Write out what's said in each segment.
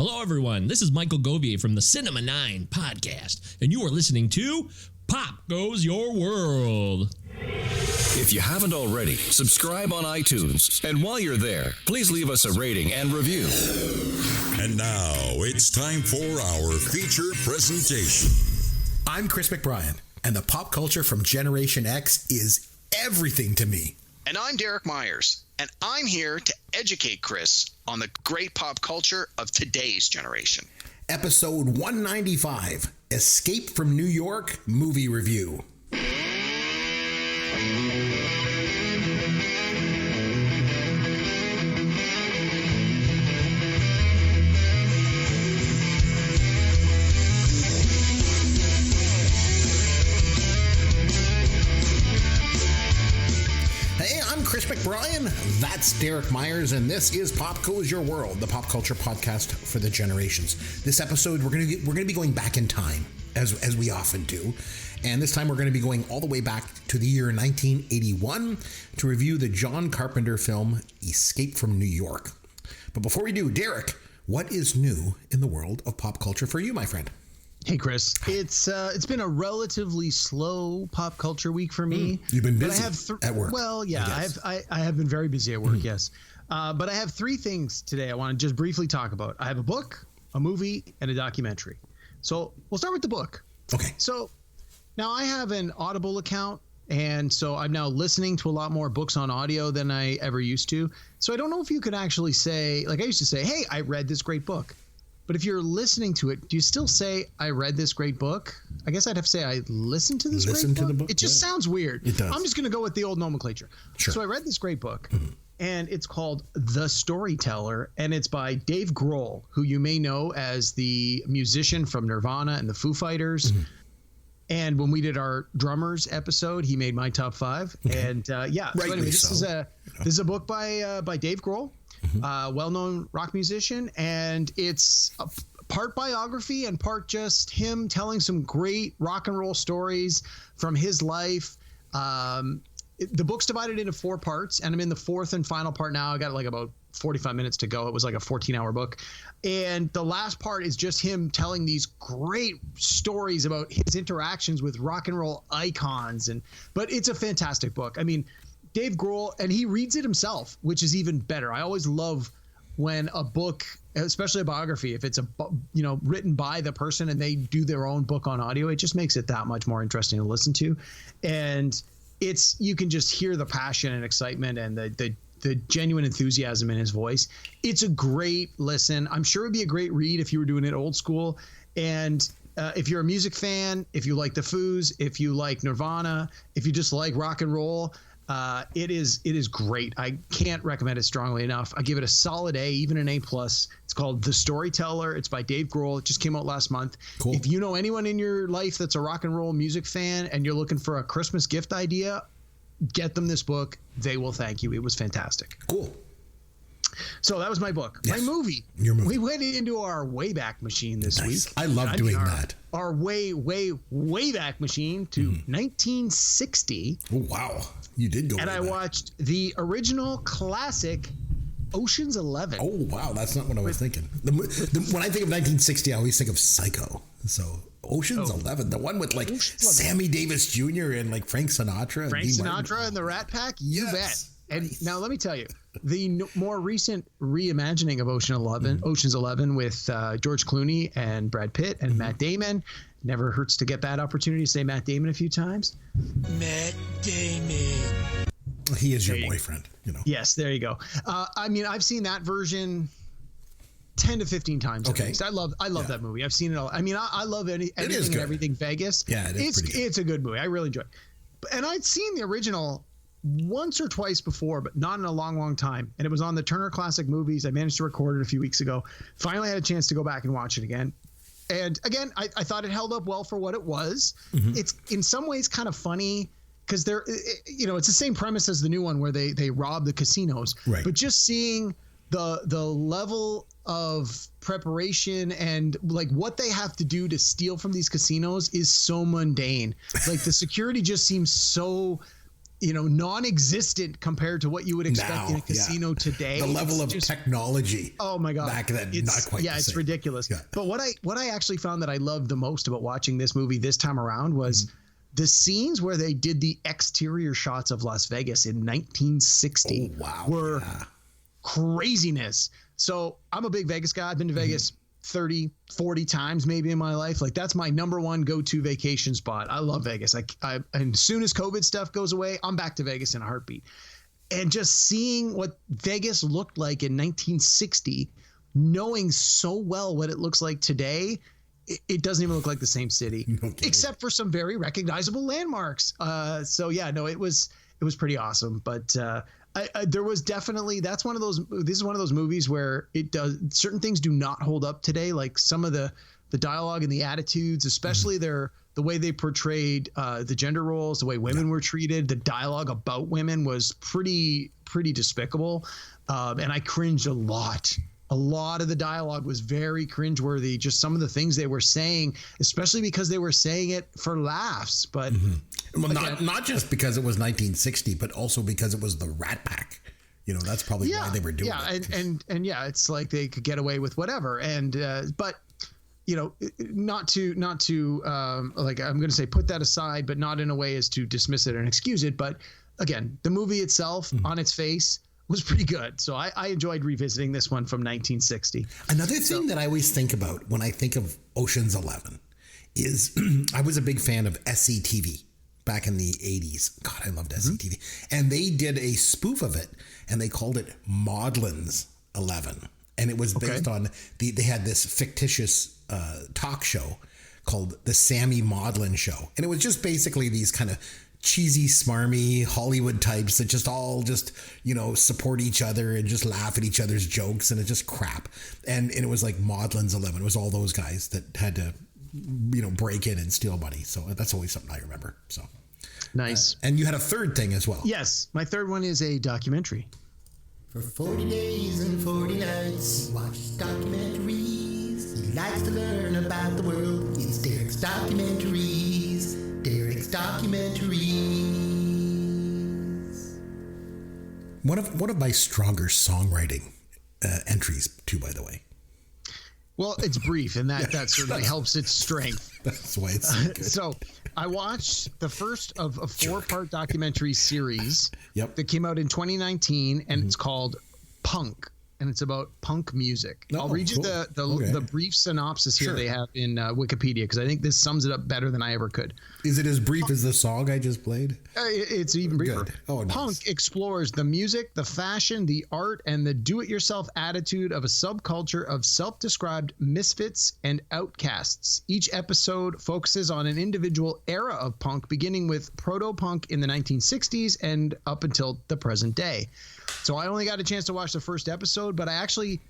Hello, everyone. This is Michael Govier from the Cinema 9 podcast, and you are listening to Pop Goes Your World. If you haven't already, subscribe on iTunes. And while you're there, please leave us a rating and review. And now it's time for our feature presentation. I'm Chris McBrien, and the pop culture from Generation X is everything to me. And I'm Derek Myers, and I'm here to educate Chris on the great pop culture of today's generation. Episode 195, Escape from New York Movie Review. Chris McBrien, that's Derek Myers, and this is Pop Goes Your World, the pop culture podcast for the generations. This episode, we're gonna be going back in time, as we often do, and this time we're going to be going all the way back to the year 1981 to review the John Carpenter film Escape from New York. But before we do, Derek, what is new in the world of pop culture for you, my friend? Hey, Chris. It's been a relatively slow pop culture week for me. You've been busy at work. Well, yeah, I have been very busy at work, yes. But I have three things today I want to just briefly talk about. I have a book, a movie, and a documentary. So we'll start with the book. Okay. So now I have an Audible account, and so I'm now listening to a lot more books on audio than I ever used to. So I don't know if you could actually say, like I used to say, hey, I read this great book. But if you're listening to it, do you still say, I read this great book? I guess I'd have to say, I listened to this great book. The book. It just sounds weird. It does. I'm just going to go with the old nomenclature. Sure. So I read this great book, and it's called The Storyteller, and it's by Dave Grohl, who you may know as the musician from Nirvana and the Foo Fighters. And when we did our drummers episode, he made my top 5. Okay. And so anyway, this is a book by Dave Grohl. Well-known rock musician, and it's part biography and part just him telling some great rock and roll stories from his life. The book's divided into 4 parts, and I'm in the 4th and final part now. I got like about 45 minutes to go. It was like a 14-hour book, and the last part is just him telling these great stories about his interactions with rock and roll icons. But it's a fantastic book. I mean, Dave Grohl, and he reads it himself, which is even better. I always love when a book, especially a biography, if it's written by the person and they do their own book on audio, it just makes it that much more interesting to listen to. And you can just hear the passion and excitement and the genuine enthusiasm in his voice. It's a great listen. I'm sure it'd be a great read if you were doing it old school. And if you're a music fan, if you like the Foos, if you like Nirvana, if you just like rock and roll, it is great. I can't recommend it strongly enough. I give it a solid A, even an A+. It's called The Storyteller. It's by Dave Grohl. It just came out last month. Cool. If you know anyone in your life that's a rock and roll music fan and you're looking for a Christmas gift idea, get them this book. They will thank you. It was fantastic. Cool. So that was my book. Yes. My movie. Your movie. We went into our Wayback Machine this week. I love doing that. Our way back machine to 1960. Oh, wow. You did go. And I watched the original classic Ocean's 11. Oh, wow. That's not what I was thinking. When I think of 1960, I always think of Psycho. So Ocean's 11, the one with like Sammy Davis Jr. and like Frank Sinatra. And the Rat Pack? You bet. And now let me tell you, the more recent reimagining of Ocean's 11 with George Clooney and Brad Pitt and Matt Damon. Never hurts to get that opportunity to say Matt Damon a few times. Matt Damon. He is your boyfriend, you know. Yes, there you go. I mean, I've seen that version 10 to 15 times. Okay. At least. I love that movie. I've seen it all. I mean, I love anything and everything Vegas. Yeah, it's a good movie. I really enjoy it. And I'd seen the original once or twice before, but not in a long, long time. And it was on the Turner Classic Movies. I managed to record it a few weeks ago. Finally had a chance to go back and watch it again. And again, I thought it held up well for what it was. It's in some ways kind of funny because it's the same premise as the new one where they rob the casinos. Right. But just seeing the level of preparation and like what they have to do to steal from these casinos is so mundane. Like the security just seems so non-existent compared to what you would expect Now, in a casino today. The level of technology. Oh my God. Back then, not quite. Yeah, it's ridiculous. Yeah. But what I actually found that I loved the most about watching this movie this time around was the scenes where they did the exterior shots of Las Vegas in 1960 were craziness. So I'm a big Vegas guy. I've been to Vegas 30, 40 times maybe in my life. Like, that's my number one go-to vacation spot. I love Vegas. And as soon as COVID stuff goes away, I'm back to Vegas in a heartbeat. And just seeing what Vegas looked like in 1960, knowing so well what it looks like today, it doesn't even look like the same city, except for some very recognizable landmarks. It was pretty awesome. But there was definitely, this is one of those movies where certain things do not hold up today. Like some of the dialogue and the attitudes, especially the way they portrayed the gender roles, the way women were treated, the dialogue about women was pretty despicable. And I cringed a lot. A lot of the dialogue was very cringeworthy. Just some of the things they were saying, especially because they were saying it for laughs. But well, not just because it was 1960, but also because it was the Rat Pack. That's probably why they were doing it. And it's like they could get away with whatever. And but not to like, I'm going to say put that aside, but not in a way as to dismiss it and excuse it. But again, the movie itself on its face was pretty good. So I enjoyed revisiting this one from 1960. Another thing that I always think about when I think of Ocean's 11 is I was a big fan of SCTV back in the 80s. God, I loved SCTV. And they did a spoof of it, and they called it Maudlin's 11. And it was based on, they had this fictitious talk show called The Sammy Maudlin Show. And it was just basically these kind of cheesy, smarmy Hollywood types that just support each other and just laugh at each other's jokes, and it's just crap. And it was like Maudlin's 11. It was all those guys that had to, break in and steal money. So that's always something I remember. So nice. And you had a third thing as well. Yes, my third one is a documentary. For 40 days and 40 nights, he watches documentaries. He likes to learn about the world. It's Derek's Documentaries. Derek's Documentaries. One of my stronger songwriting entries, too, by the way. Well, it's brief, and that certainly helps its strength. That's why it's so good. So I watched the first of a 4-part documentary series that came out in 2019, and it's called Punk. And it's about punk music. I'll read you the brief synopsis here they have in Wikipedia, because I think this sums it up better than I ever could. Is it as brief as the song I just played? It's even briefer. Good. Oh, nice. Punk explores the music, the fashion, the art, and the do-it-yourself attitude of a subculture of self-described misfits and outcasts. Each episode focuses on an individual era of punk, beginning with proto-punk in the 1960s and up until the present day. So I only got a chance to watch the first episode, but I actually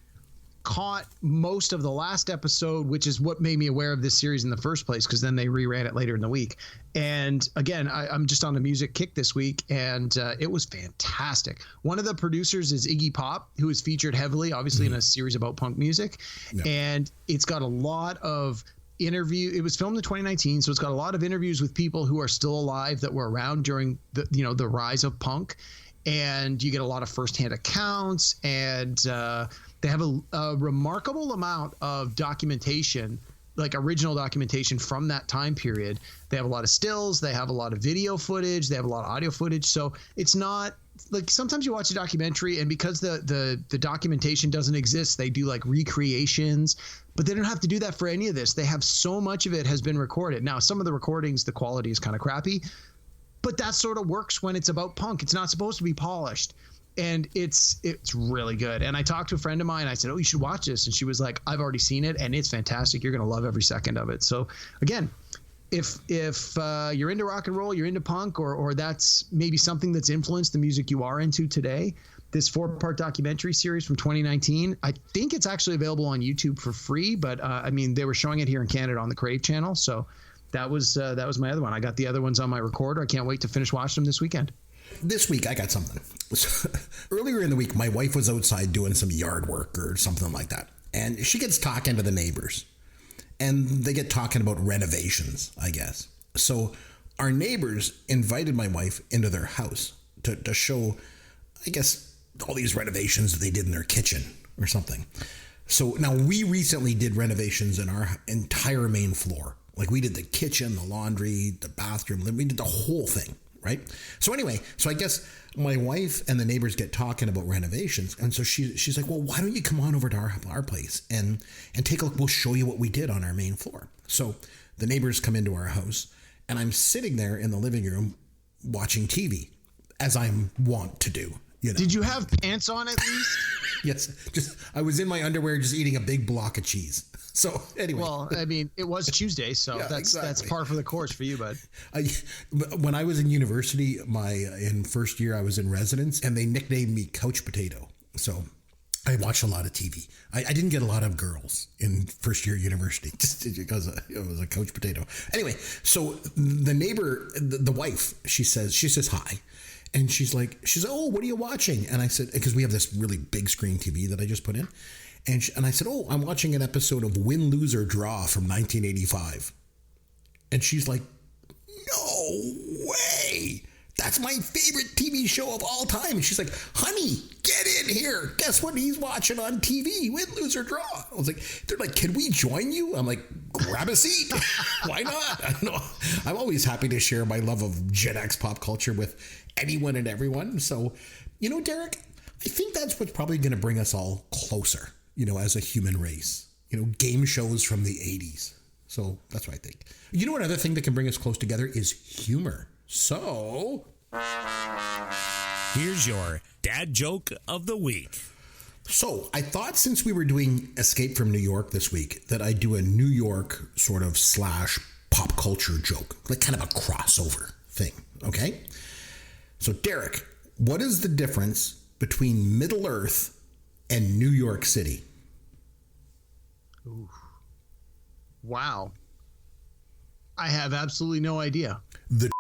caught most of the last episode, which is what made me aware of this series in the first place, because then they reran it later in the week. And again, I'm just on a music kick this week, and it was fantastic. One of the producers is Iggy Pop, who is featured heavily, obviously, in a series about punk music. Yeah. And it's got a lot of it was filmed in 2019, so it's got a lot of interviews with people who are still alive that were around during the rise of punk. And you get a lot of firsthand accounts, and they have a remarkable amount of documentation, like original documentation from that time period. They have a lot of stills, they have a lot of video footage, they have a lot of audio footage. So it's not like sometimes you watch a documentary, and because the documentation doesn't exist, they do like recreations, but they don't have to do that for any of this. They have so much of it has been recorded. Now, some of the recordings, the quality is kind of crappy, but that sort of works when it's about punk. It's not supposed to be polished, and it's really good. And I talked to a friend of mine. I said, "Oh, you should watch this," and she was like, "I've already seen it, and it's fantastic. You're going to love every second of it." So, again, if you're into rock and roll, you're into punk, or that's maybe something that's influenced the music you are into today, this 4-part documentary series from 2019, I think it's actually available on YouTube for free. But I mean, they were showing it here in Canada on the Crave channel, so. That was my other one. I got the other ones on my recorder. I can't wait to finish watching them this weekend. This week, I got something. Earlier in the week, my wife was outside doing some yard work or something like that. And she gets talking to the neighbors. And they get talking about renovations, I guess. So our neighbors invited my wife into their house to show, I guess, all these renovations that they did in their kitchen or something. So now we recently did renovations in our entire main floor. Like we did the kitchen, the laundry, the bathroom, we did the whole thing, right? So anyway, I guess my wife and the neighbors get talking about renovations. And so she's like, well, why don't you come on over to our place and take a look? We'll show you what we did on our main floor. So the neighbors come into our house and I'm sitting there in the living room watching TV as I'm wont to do. You know. Did you have pants on at least? Yes. I was in my underwear just eating a big block of cheese. So anyway. Well, I mean, it was Tuesday, so Yeah, that's par for the course for you, bud. When I was in university, in first year I was in residence, and they nicknamed me Couch Potato. So I watched a lot of TV. I didn't get a lot of girls in first year university just because it was a couch potato. Anyway, so the neighbor, the wife, she says hi. And she's like, oh, what are you watching? And I said, because we have this really big screen TV that I just put in. And I said, oh, I'm watching an episode of Win, Lose, or Draw from 1985. And she's like, no way. That's my favorite TV show of all time. And she's like, honey, get in here. Guess what he's watching on TV? Win, Lose, or Draw. I was like, they're like, can we join you? I'm like, grab a seat. Why not? I don't know. I'm always happy to share my love of Gen X pop culture with anyone and everyone. So, Derek, I think that's what's probably going to bring us all closer, as a human race, game shows from the 80s. So that's what I think. Another thing that can bring us close together is humor. So here's your dad joke of the week. So I thought since we were doing Escape from New York this week that I'd do a New York sort of / pop culture joke, like kind of a crossover thing. Okay. So Derek, what is the difference between Middle Earth and New York City? Ooh. Wow. I have absolutely no idea. The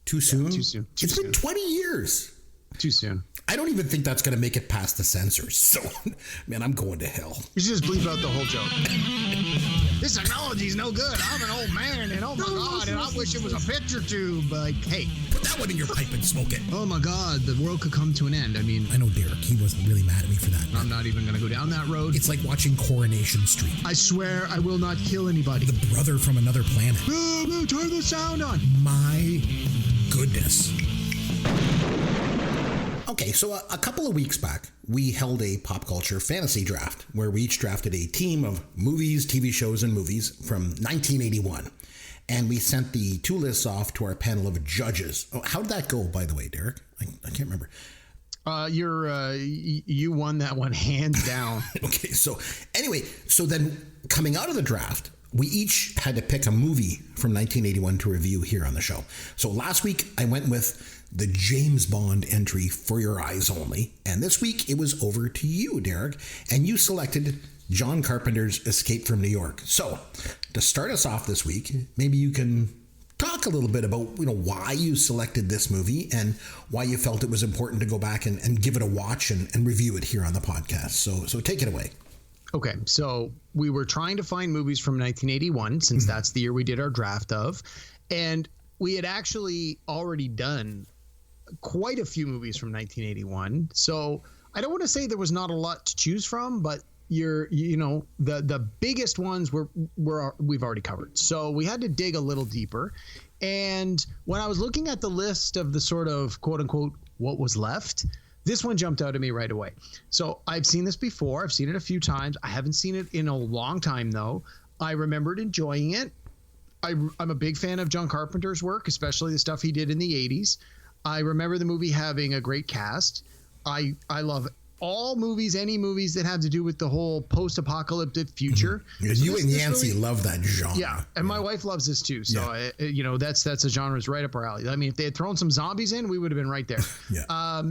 Too soon? Too soon. It's been 20 years. Too soon. I don't even think that's going to make it past the censors. So, man, I'm going to hell. You should just bleep out the whole joke. This technology's no good. I'm an old man, and oh my God, and I wish it was a picture tube. Like, hey, put that one in your pipe and smoke it. Oh my God, the world could come to an end. I mean, I know Derek. He wasn't really mad at me for that. I'm not even going to go down that road. It's like watching Coronation Street. I swear I will not kill anybody. The brother from another planet. No, turn the sound on. My goodness. Okay, so a couple of weeks back, we held a pop culture fantasy draft where we each drafted a team of movies, TV shows, and movies from 1981. And we sent the two lists off to our panel of judges. Oh, how did that go, by the way, Derek? I can't remember. You won that one hands down. Okay, so anyway, so then coming out of the draft, we each had to pick a movie from 1981 to review here on the show. So last week, I went with the James Bond entry, For Your Eyes Only. And this week, it was over to you, Derek. And you selected John Carpenter's Escape from New York. So to start us off this week, maybe you can talk a little bit about why you selected this movie and why you felt it was important to go back and give it a watch and review it here on the podcast. So take it away. Okay, so we were trying to find movies from 1981, since that's the year we did our draft of. And we had actually already done quite a few movies from 1981. So I don't want to say there was not a lot to choose from, but the biggest ones we've already covered. So we had to dig a little deeper. And when I was looking at the list of the sort of quote unquote what was left, this one jumped out at me right away. So I've seen this before. I've seen it a few times. I haven't seen it in a long time, though. I remembered enjoying it. I'm a big fan of John Carpenter's work, especially the stuff he did in the 80s. I remember the movie having a great cast. I love all movies, any movies that have to do with the whole post-apocalyptic future. Mm-hmm. So you and Yancy love that genre. Yeah, and my wife loves this too. So, that's a genre is right up our alley. I mean, if they had thrown some zombies in, we would have been right there. Yeah.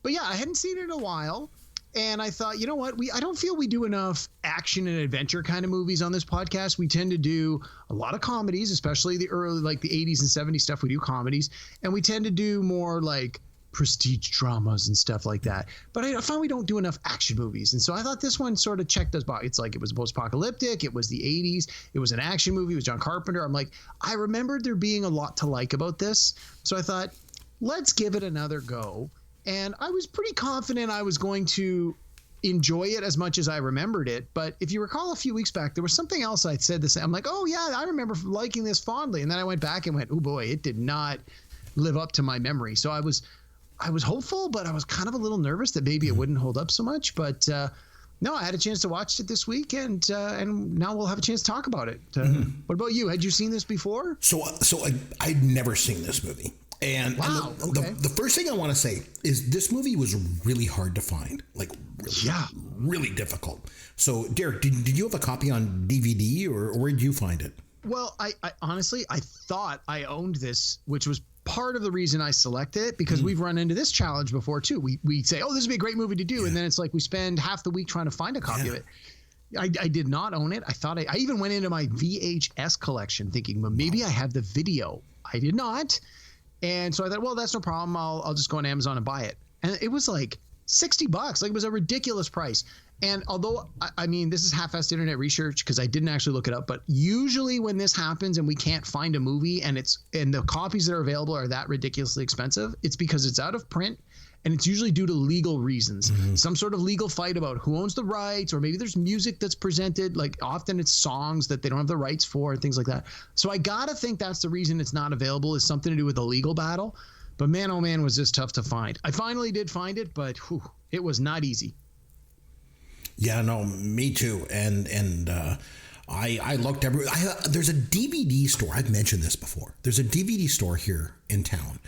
But yeah, I hadn't seen it in a while. And I thought, you know what? I don't feel we do enough action and adventure kind of movies on this podcast. We tend to do a lot of comedies, especially the early, like the 80s and 70s stuff. We do comedies. And we tend to do more like prestige dramas and stuff like that. But I find we don't do enough action movies. And so I thought this one sort of checked us box. It's like it was post-apocalyptic. It was the 80s. It was an action movie. It was John Carpenter. I'm like, I remembered there being a lot to like about this. So I thought, let's give it another go. And I was pretty confident I was going to enjoy it as much as I remembered it. But if you recall a few weeks back, there was something else I said the same. I'm like, oh yeah, I remember liking this fondly. And then I went back and went, oh boy, it did not live up to my memory. So I was hopeful, but I was kind of a little nervous that maybe it wouldn't hold up so much. But no, I had a chance to watch it this week, and now we'll have a chance to talk about it. What about you? Had you seen this before? So I'd never seen this movie. And, wow, the first thing I want to say is this movie was really hard to find, like really difficult. So, Derek, did you have a copy on DVD, or where did you find it? Well, I honestly, I thought I owned this, which was part of the reason I selected it, because we've run into this challenge before too. We say, oh, this would be a great movie to do. And then it's like we spend half the week trying to find a copy of it. I did not own it. I thought I even went into my VHS collection thinking, well, maybe I have the video. I did not. And so I thought, well, that's no problem. I'll just go on Amazon and buy it. And it was like $60. Like, it was a ridiculous price. And although, I mean, this is half-assed internet research because I didn't actually look it up, but usually when this happens and we can't find a movie and the copies that are available are that ridiculously expensive, it's because it's out of print, and it's usually due to legal reasons. Some sort of legal fight about who owns the rights, or maybe there's music that's presented. Like, often it's songs that they don't have the rights for and things like that. So I gotta think that's the reason it's not available, is something to do with the legal battle. But man, oh man, was this tough to find. I finally did find it, but it was not easy. Yeah, no, me too. And I looked everywhere. There's a DVD store. I've mentioned this before. There's a DVD store here in town.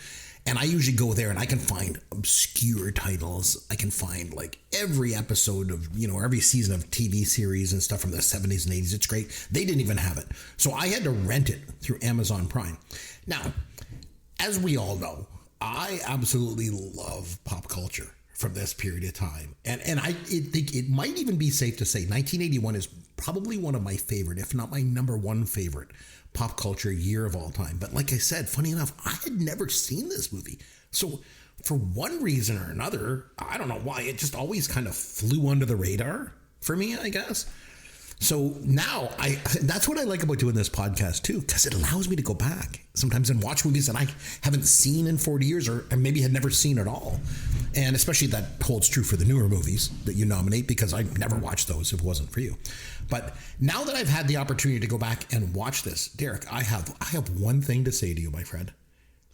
And I usually go there and I can find obscure titles. I can find like every episode of, every season of TV series and stuff from the 70s and 80s. It's great. They didn't even have it. So I had to rent it through Amazon Prime. Now, as we all know, I absolutely love pop culture from this period of time. And I think it might even be safe to say 1981 is probably one of my favorite, if not my number one favorite pop culture year of all time. But like I said, funny enough, I had never seen this movie. So for one reason or another, I don't know why, it just always kind of flew under the radar for me, I guess. So now that's what I like about doing this podcast too, because it allows me to go back sometimes and watch movies that I haven't seen in 40 years or maybe had never seen at all. And especially that holds true for the newer movies that you nominate, because I never watched those if it wasn't for you. But now that I've had the opportunity to go back and watch this, Derek, I have one thing to say to you, my friend.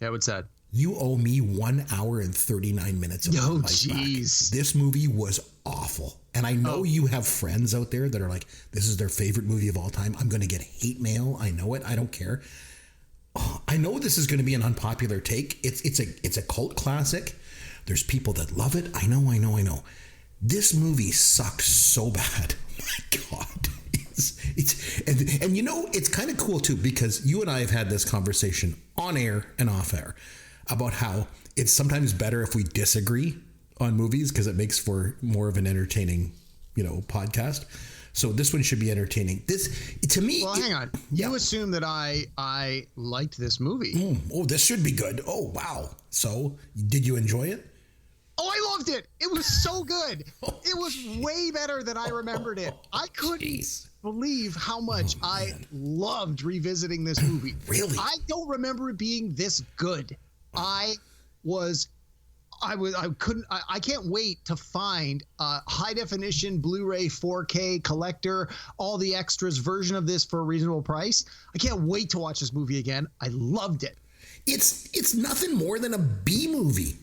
Yeah, what's that? You owe me 1 hour and 39 minutes of my life back. This movie was awful. And I know you have friends out there that are like, this is their favorite movie of all time. I'm going to get hate mail. I know it. I don't care. I know this is going to be an unpopular take. It's a cult classic. There's people that love it. I know. This movie sucks so bad. My God. And it's kind of cool too, because you and I have had this conversation on air and off air about how it's sometimes better if we disagree on movies, because it makes for more of an entertaining, podcast. So this one should be entertaining. This, to me... Well, hang on. You assume that I liked this movie. This should be good. Oh, wow. So, did you enjoy it? Oh, I loved it. It was so good. It was way better than I remembered it. I couldn't believe how much I loved revisiting this movie. Really? I don't remember it being this good. I can't wait to find a high definition Blu-ray 4K collector, all the extras version of this for a reasonable price. I can't wait to watch this movie again. I loved it. It's nothing more than a B movie.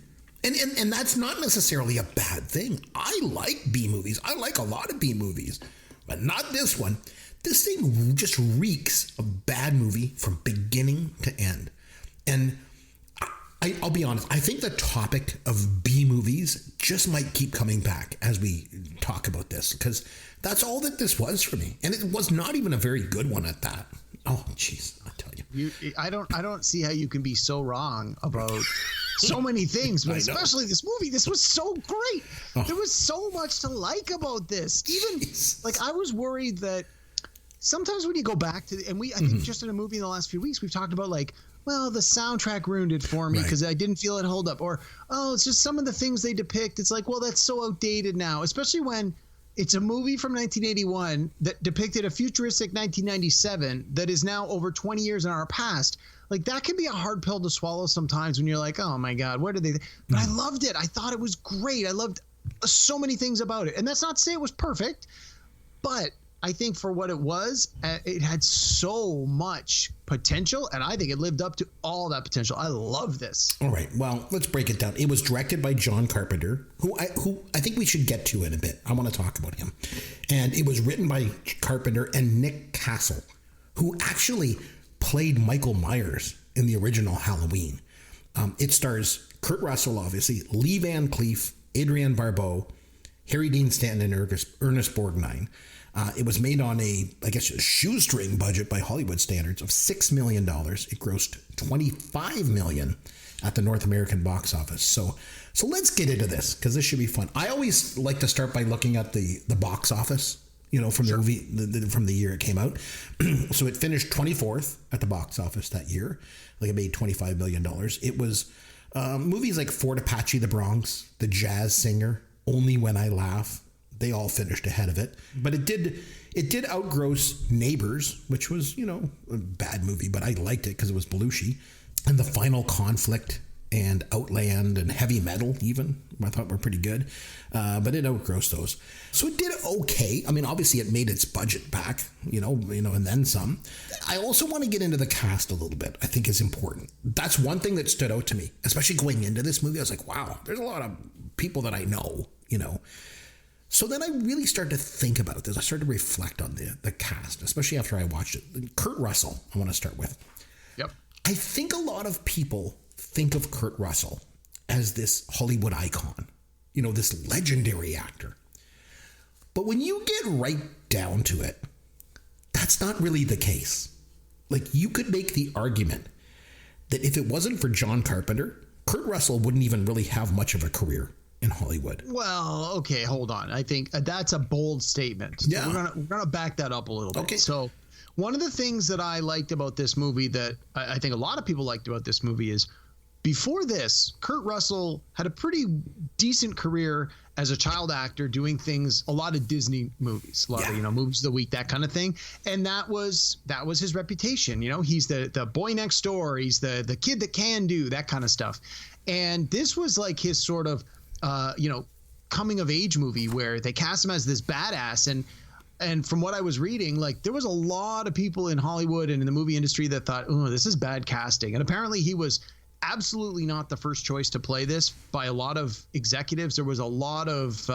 And that's not necessarily a bad thing. I like B movies. I like a lot of B movies, but not this one. This thing just reeks of bad movie from beginning to end. And I'll be honest, I think the topic of B movies just might keep coming back as we talk about this, because that's all that this was for me. And it was not even a very good one at that. Oh, jeez, I tell you. I don't see how you can be so wrong about so many things, but especially this movie. This was so great. There was so much to like about this. Even like, I was worried that sometimes when you go back to, I think just in a movie in the last few weeks, we've talked about like, well, the soundtrack ruined it for me because I didn't feel it hold up. Or, oh, it's just some of the things they depict. It's like, well, that's so outdated now, especially when it's a movie from 1981 that depicted a futuristic 1997 that is now over 20 years in our past. Like, that can be a hard pill to swallow sometimes when you're like, oh, my God, what did they – but I loved it. I thought it was great. I loved so many things about it. And that's not to say it was perfect, but I think for what it was, it had so much potential, and I think it lived up to all that potential. I love this. All right, well, let's break it down. It was directed by John Carpenter, who I think we should get to in a bit. I want to talk about him. And it was written by Carpenter and Nick Castle, who actually played Michael Myers in the original Halloween. It stars Kurt Russell, obviously, Lee Van Cleef, Adrienne Barbeau, Harry Dean Stanton, and Ernest Borgnine. It was made on a shoestring budget by Hollywood standards of $6 million. It grossed $25 million at the North American box office. So let's get into this, because this should be fun. I always like to start by looking at the box office, from the movie, from the year it came out. So it finished 24th at the box office that year. Like, it made $25 million. It was movies like Fort Apache, The Bronx, The Jazz Singer, Only When I Laugh. They all finished ahead of it, but it did outgross Neighbors, which was, a bad movie, but I liked it because it was Belushi, and The Final Conflict and Outland and Heavy Metal even, I thought were pretty good, but it outgrossed those. So it did okay. I mean, obviously it made its budget back, and then some. I also want to get into the cast a little bit. I think is important. That's one thing that stood out to me, especially going into this movie. I was like, wow, there's a lot of people that I know, So then I really started to think about this. I started to reflect on the cast, especially after I watched it. Kurt Russell, I want to start with. Yep. I think a lot of people think of Kurt Russell as this Hollywood icon, this legendary actor. But when you get right down to it, that's not really the case. Like, you could make the argument that if it wasn't for John Carpenter, Kurt Russell wouldn't even really have much of a career in Hollywood. Well, okay, hold on. I think that's a bold statement. Yeah. We're gonna back that up a little bit. Okay. So one of the things that I liked about this movie that I think a lot of people liked about this movie is before this, Kurt Russell had a pretty decent career as a child actor doing things, a lot of Disney movies, a lot of, movies of the week, that kind of thing. And that was his reputation. He's the boy next door. He's the kid that can do that kind of stuff. And this was like his sort of, coming of age movie where they cast him as this badass. And from what I was reading, like, there was a lot of people in Hollywood and in the movie industry that thought, oh, this is bad casting. And apparently he was absolutely not the first choice to play this by a lot of executives. There was a lot of,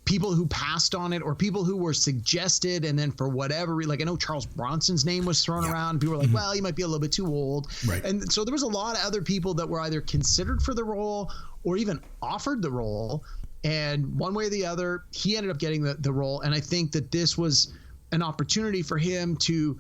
people who passed on it or people who were suggested. And then for whatever reason, like, I know Charles Bronson's name was thrown around. People were like, well, he might be a little bit too old. Right. And so there was a lot of other people that were either considered for the role or even offered the role. And one way or the other, he ended up getting the role. And I think that this was an opportunity for him to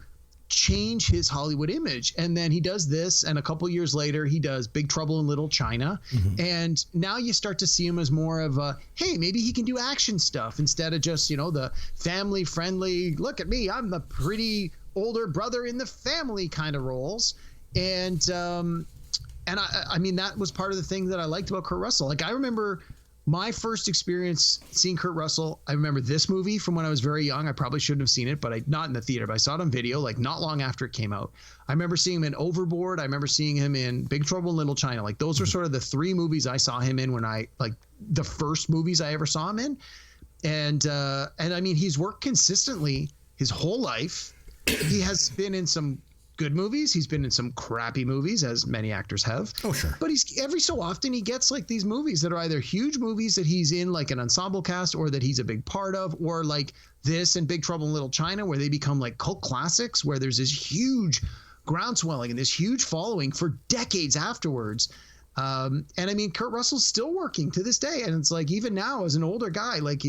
change his Hollywood image. And then he does this, and a couple years later he does Big Trouble in Little China. And now you start to see him as more of a, hey, maybe he can do action stuff instead of just, the family friendly, look at me, I'm the pretty older brother in the family kind of roles. And I mean, that was part of the thing that I liked about Kurt Russell. Like, I remember my first experience seeing Kurt Russell, I remember this movie from when I was very young. I probably shouldn't have seen it, but not in the theater, but I saw it on video, like, not long after it came out. I remember seeing him in Overboard. I remember seeing him in Big Trouble in Little China. Like, those were sort of the three movies I saw him in the first movies I ever saw him in. And I mean, he's worked consistently his whole life. He has been in some good movies. He's been in some crappy movies, as many actors have. Oh, sure. But he's every so often he gets like these movies that are either huge movies that he's in, like an ensemble cast, or that he's a big part of, or like this and Big Trouble in Little China, where they become like cult classics, where there's this huge groundswelling and this huge following for decades afterwards. And I mean, Kurt Russell's still working to this day. And it's like, even now as an older guy, like,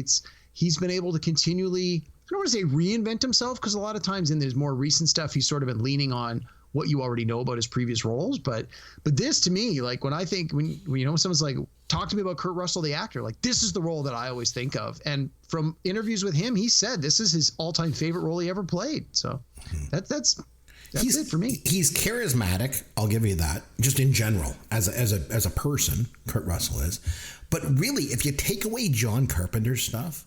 he's been able to continually, I don't want to say reinvent himself, because a lot of times in there's more recent stuff, he's sort of been leaning on what you already know about his previous roles. But this, to me, like, when someone's like, talk to me about Kurt Russell, the actor, like, this is the role that I always think of. And from interviews with him, he said this is his all-time favorite role he ever played. So that's That's it for me. He's charismatic. I'll give you that. Just in general, as a person, Kurt Russell is. But really, if you take away John Carpenter's stuff,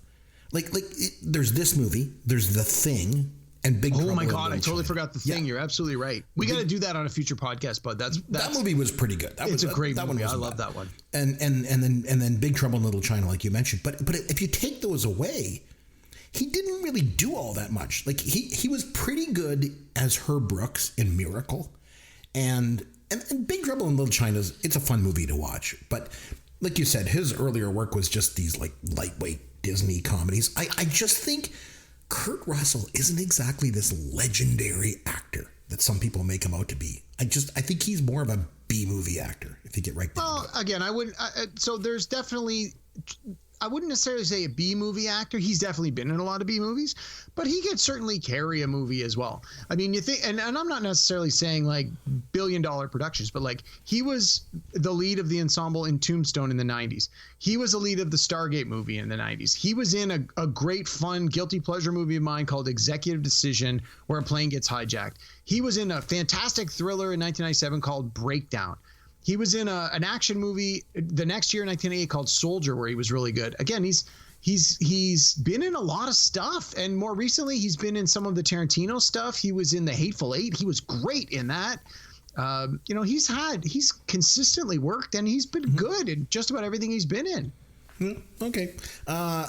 there's this movie, there's The Thing, and Big Trouble. Oh my in God, I Little totally China. forgot The Thing. You're absolutely right. We got to do that on a future podcast, bud. That movie was pretty good. It's a great movie. I love that one. And then Big Trouble in Little China, like you mentioned. But if you take those away, he didn't really do all that much. Like he was pretty good as Herb Brooks in Miracle, and Big Trouble in Little China it's a fun movie to watch. But like you said, his earlier work was just these like lightweight Disney comedies. I just think Kurt Russell isn't exactly this legendary actor that some people make him out to be. I think he's more of a B movie actor if you get right down to it. Again, I wouldn't. So there's definitely. I wouldn't necessarily say a B movie actor. He's definitely been in a lot of B movies, but he could certainly carry a movie as well. I mean, you think, and I'm not necessarily saying like $1 billion productions, but like he was the lead of the ensemble in Tombstone in the 90s. He was the lead of the Stargate movie in the 90s. He was in a great, fun, guilty pleasure movie of mine called Executive Decision, where a plane gets hijacked. He was in a fantastic thriller in 1997 called Breakdown. He was in an action movie the next year in 1988 called Soldier, where he was really good. Again, he's been in a lot of stuff, and more recently he's been in some of the Tarantino stuff. He was in The Hateful Eight. He was great in that. He's consistently worked, and he's been good in just about everything he's been in. Okay.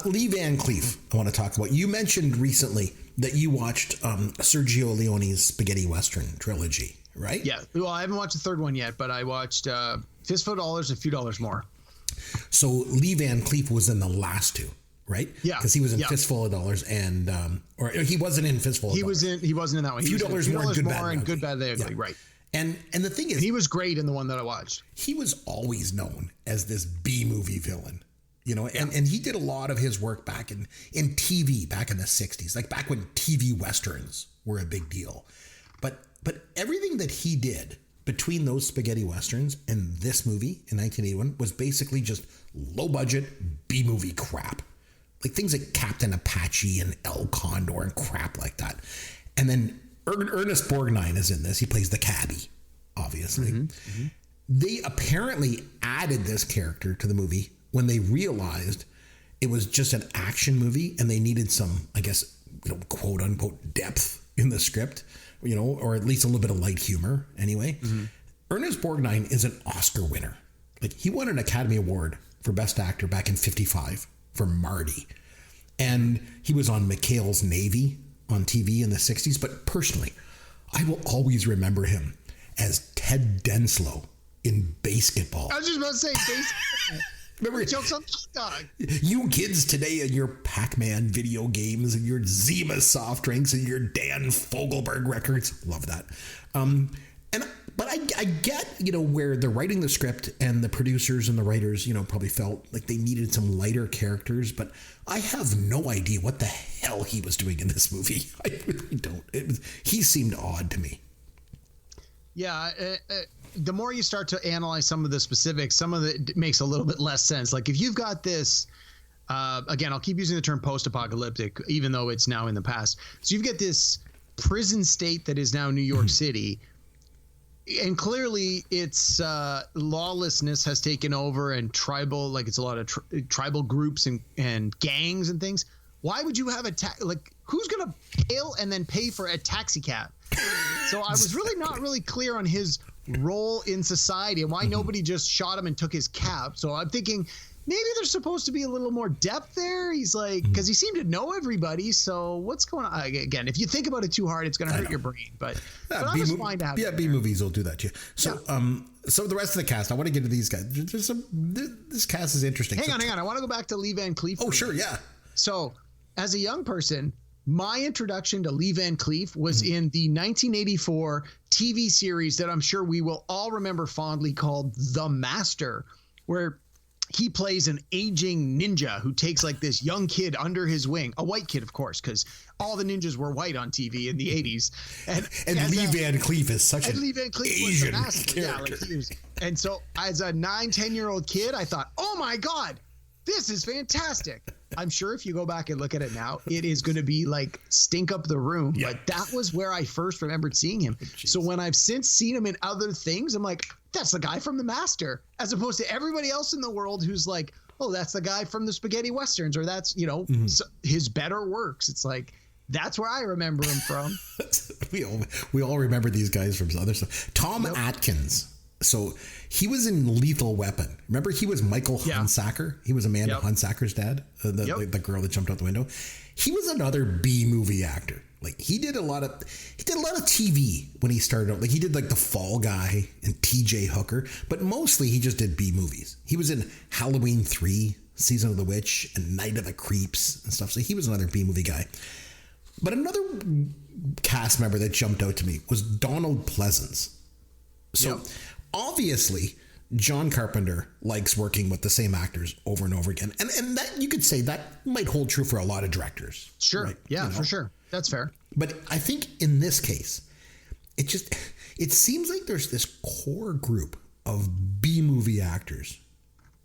Lee Van Cleef, I want to talk about. You mentioned recently that you watched Sergio Leone's Spaghetti Western trilogy, right? Yeah. Well, I haven't watched the third one yet, but I watched Fistful of Dollars, A Few Dollars More. So Lee Van Cleef was in the last two, right? Yeah. Because he was in Fistful of Dollars and or he wasn't in Fistful of Dollars. He wasn't in that one. Few Dollars More and Good Bad and Good Bad They Ugly, Yeah. right. And the thing is, he was great in the one that I watched. He was always known as this B movie villain. You know, and he did a lot of his work back in TV back in the 60s, like back when TV Westerns were a big deal. But everything that he did between those spaghetti Westerns and this movie in 1981 was basically just low budget B movie crap. Like things like Captain Apache and El Condor and crap like that. And then Ernest Borgnine is in this. He plays the cabbie, obviously. They apparently added this character to the movie when they realized it was just an action movie and they needed some, I guess, quote unquote depth in the script, or at least a little bit of light humor anyway. Ernest Borgnine is an Oscar winner. Like he won an Academy Award for Best Actor back in '55 for Marty. And he was on McHale's Navy on TV in the 60s. But personally, I will always remember him as Ted Denslow in Basketball. I was just about to say Basketball. Remember, jokes on Hot Dog. You kids today and your Pac-Man video games and your Zima soft drinks and your Dan Fogelberg records. Love that. But I get, where they're writing the script and the producers and the writers, probably felt like they needed some lighter characters. But I have no idea what the hell he was doing in this movie. I really don't. He seemed odd to me. Yeah. The more you start to analyze some of the specifics, some of it makes a little bit less sense. Like if you've got this, again, I'll keep using the term post-apocalyptic, even though it's now in the past. So you've got this prison state that is now New York City. And clearly it's lawlessness has taken over and tribal, like it's a lot of tribal groups and gangs and things. Why would you have who's going to bail and then pay for a taxi cab? So I was really not really clear on his role in society and why nobody just shot him and took his cap. So I'm thinking maybe there's supposed to be a little more depth there. He's like, because he seemed to know everybody. So what's going on? Again, if you think about it too hard, it's going to hurt your brain. But I'm just fine to have. Yeah, B movies will do that to you. So, so the rest of the cast, I want to get to these guys. This cast is interesting. Hang on. I want to go back to Lee Van Cleef. Oh, sure, yeah. So, as a young person, my introduction to Lee Van Cleef was in the 1984 TV series that I'm sure we will all remember fondly called The Master, where he plays an aging ninja who takes like this young kid under his wing, a white kid, of course, because all the ninjas were white on TV in the 80s. And Lee Van Cleef is such an Asian character. Yeah, and so as a 9-10-year-old kid, I thought, oh my God, this is fantastic. I'm sure if you go back and look at it now, it is going to be like stink up the room. Yeah. But that was where I first remembered seeing him. So when I've since seen him in other things, I'm like, that's the guy from The Master, as opposed to everybody else in the world who's like, oh, that's the guy from the spaghetti westerns, or that's, his better works. It's like, that's where I remember him from. we all remember these guys from other stuff. Tom Atkins. So he was in Lethal Weapon. Remember, he was Michael Hunsaker. He was Amanda Hunsaker's dad, the girl that jumped out the window. He was another B movie actor. Like he did a lot of TV when he started out. Like he did like The Fall Guy and T.J. Hooker, but mostly he just did B movies. He was in Halloween 3, Season of the Witch, and Night of the Creeps and stuff. So he was another B movie guy. But another cast member that jumped out to me was Donald Pleasance. So obviously, John Carpenter likes working with the same actors over and over again. And that you could say that might hold true for a lot of directors. Sure. Right? Yeah, for sure. That's fair. But I think in this case, it seems like there's this core group of B-movie actors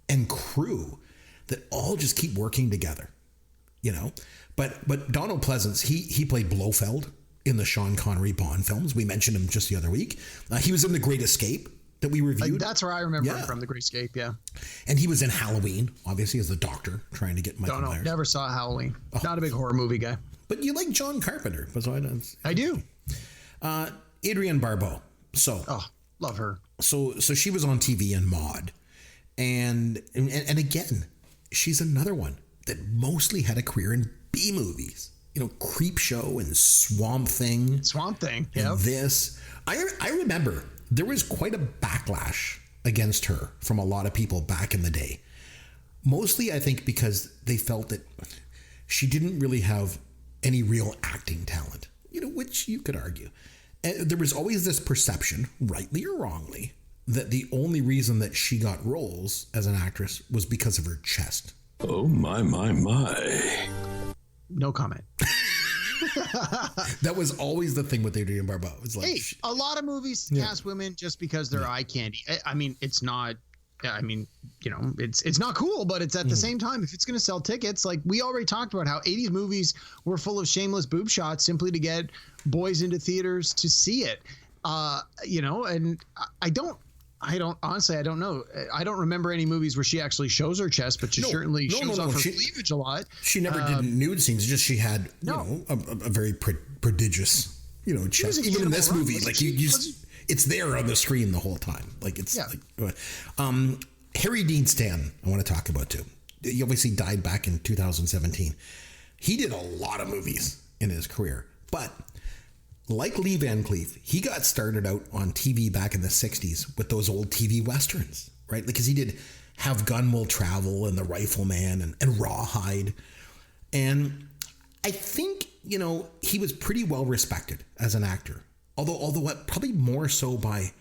and crew that all just keep working together, But Donald Pleasance, he played Blofeld in the Sean Connery Bond films. We mentioned him just the other week. He was in The Great Escape that we reviewed. That's where I remember him from, The Great Escape, yeah. And he was in Halloween, obviously, as the doctor trying to get Michael Myers. Never saw Halloween. Not a big horror movie guy. But you like John Carpenter. I do. Adrienne Barbeau. Oh, love her. So she was on TV in Maude. And again, she's another one that mostly had a career in B movies. Creep Show and Swamp Thing. Yeah. This. I remember there was quite a backlash against her from a lot of people back in the day. Mostly, I think, because they felt that she didn't really have any real acting talent, which you could argue. And there was always this perception, rightly or wrongly, that the only reason that she got roles as an actress was because of her chest. Oh, my, my, my. No comment. That was always the thing with Adrienne Barbeau. It's like, a lot of movies cast women just because they're eye candy. I mean, it's not. I mean, it's not cool, but it's at the same time, if it's going to sell tickets, like we already talked about how 80s movies were full of shameless boob shots simply to get boys into theaters to see it. And I don't honestly, I don't know. I don't remember any movies where she actually shows her chest, but she certainly shows off her cleavage a lot. She never did nude scenes. Just she had, a very prodigious, chest. Even in this movie, like it's there on the screen the whole time. Like it's Harry Dean Stanton, I want to talk about too. He obviously died back in 2017. He did a lot of movies in his career, but like Lee Van Cleef, he got started out on TV back in the 60s with those old TV westerns, right? Because he did Have Gun Will Travel and The Rifleman and Rawhide. And I think, he was pretty well respected as an actor. Although probably more so by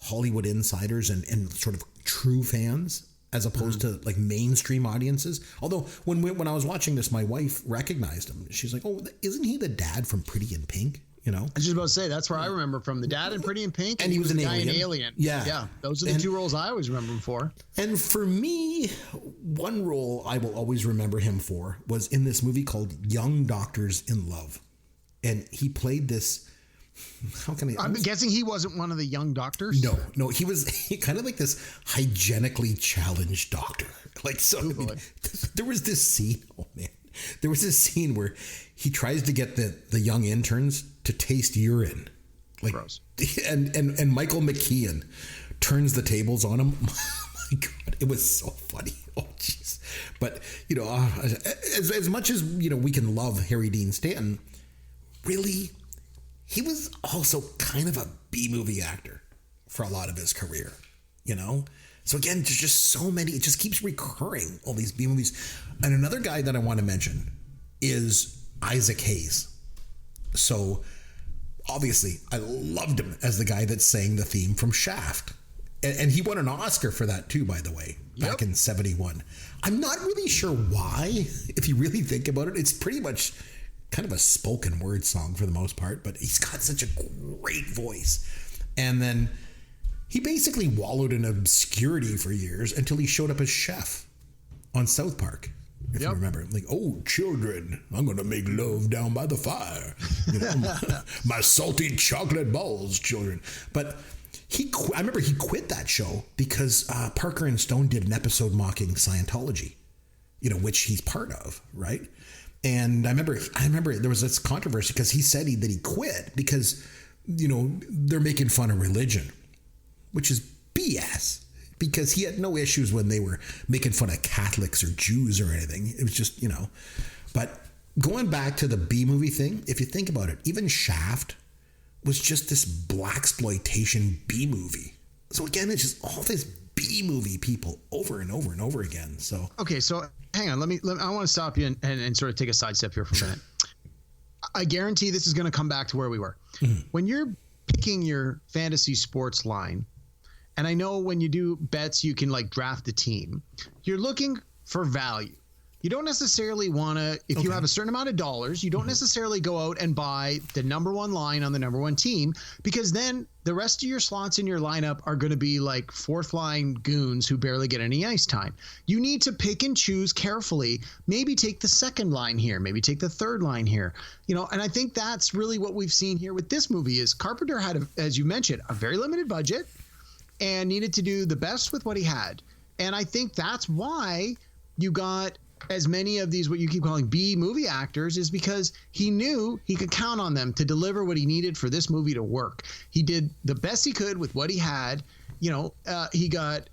Hollywood insiders and sort of true fans as opposed to like mainstream audiences. Although when I was watching this, my wife recognized him. She's like, "Oh, isn't he the dad from Pretty in Pink?" I was just about to say, that's where I remember from. The dad in Pretty in Pink, and he was an guy in alien. Alien. Yeah. Those are the two roles I always remember him for. And for me, one role I will always remember him for was in this movie called Young Doctors in Love, and he played this. I'm guessing he wasn't one of the young doctors. No, he was kind of like this hygienically challenged doctor. Like there was this scene. Oh man, there was this scene where he tries to get the young interns to taste urine. Like, gross. And Michael McKean turns the tables on him. Oh my God, it was so funny. Oh jeez. But as much as we can love Harry Dean Stanton, really. He was also kind of a B-movie actor for a lot of his career, So again, there's just so many, it just keeps recurring, all these B-movies. And another guy that I want to mention is Isaac Hayes. So obviously, I loved him as the guy that sang the theme from Shaft. And he won an Oscar for that too, by the way, back in 1971. I'm not really sure why, if you really think about it. It's pretty much kind of a spoken word song for the most part, but he's got such a great voice. And then he basically wallowed in obscurity for years until he showed up as chef on South Park. If you remember, like, oh, children, I'm going to make love down by the fire. You know, my salty chocolate balls, children. But I remember he quit that show because Parker and Stone did an episode mocking Scientology, you know, which he's part of, right? And I remember there was this controversy because he said that he quit because, you know, they're making fun of religion, which is BS. Because he had no issues when they were making fun of Catholics or Jews or anything. It was just, you know. But going back to the B movie thing, if you think about it, even Shaft was just this blaxploitation B movie. So again, it's just all this B movie people over and over and over again. So okay, so hang on. I want to stop you and sort of take a sidestep here for a minute. I guarantee this is going to come back to where we were. Mm-hmm. When you're picking your fantasy sports line, and I know when you do bets, you can like draft a team. You're looking for value. You don't necessarily want to, if you have a certain amount of dollars, you don't necessarily go out and buy the number one line on the number one team, because then the rest of your slots in your lineup are going to be like fourth line goons who barely get any ice time. You need to pick and choose carefully. Maybe take the second line here, maybe take the third line here, you know, and I think that's really what we've seen here with this movie is Carpenter had, as you mentioned, a very limited budget and needed to do the best with what he had. And I think that's why you got as many of these, what you keep calling B movie actors, is because he knew he could count on them to deliver what he needed for this movie to work. He did the best he could with what he had. You know, he got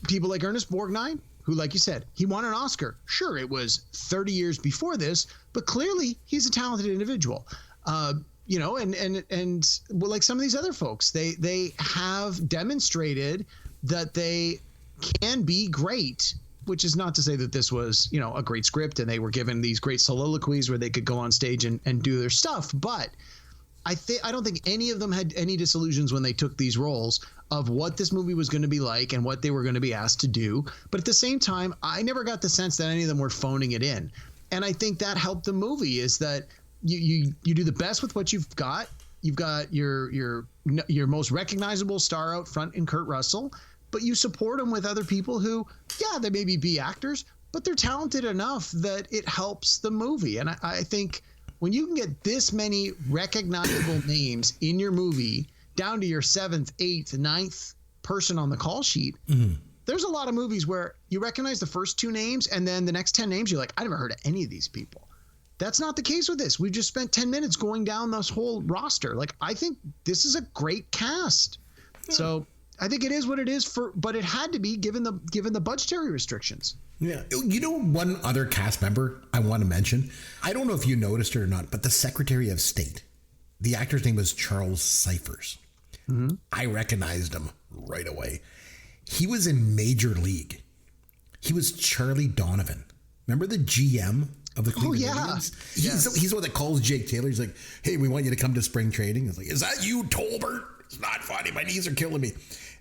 people like Ernest Borgnine, who, like you said, he won an Oscar. Sure, it was 30 years before this, but clearly he's a talented individual. You know, and well, like some of these other folks, they have demonstrated that they can be great, which is not to say that this was, you know, a great script and they were given these great soliloquies where they could go on stage and do their stuff. But I don't think any of them had any disillusions when they took these roles of what this movie was going to be like and what they were going to be asked to do. But at the same time, I never got the sense that any of them were phoning it in. And I think that helped the movie, is that you do the best with what you've got. You've got your most recognizable star out front in Kurt Russell, but you support him with other people who, yeah, they may be actors, but they're talented enough that it helps the movie. And I think when you can get this many recognizable names in your movie down to your 7th, 8th, 9th person on the call sheet, there's a lot of movies where you recognize the first 2 names and then the next 10 names, you're like, I never heard of any of these people. That's not the case with this. We've just spent 10 minutes going down this whole roster. Like, I think this is a great cast. So I think it is what it is but it had to be given the budgetary restrictions. Yeah. You know, one other cast member I want to mention, I don't know if you noticed it or not, but the Secretary of State, the actor's name was Charles Cyphers. Mm-hmm. I recognized him right away. He was in Major League. He was Charlie Donovan. Remember the GM of the Cleveland Indians? He's the one that calls Jake Taylor. He's like, hey, we want you to come to spring training. It's like, is that you, Tolbert? It's not funny. My knees are killing me.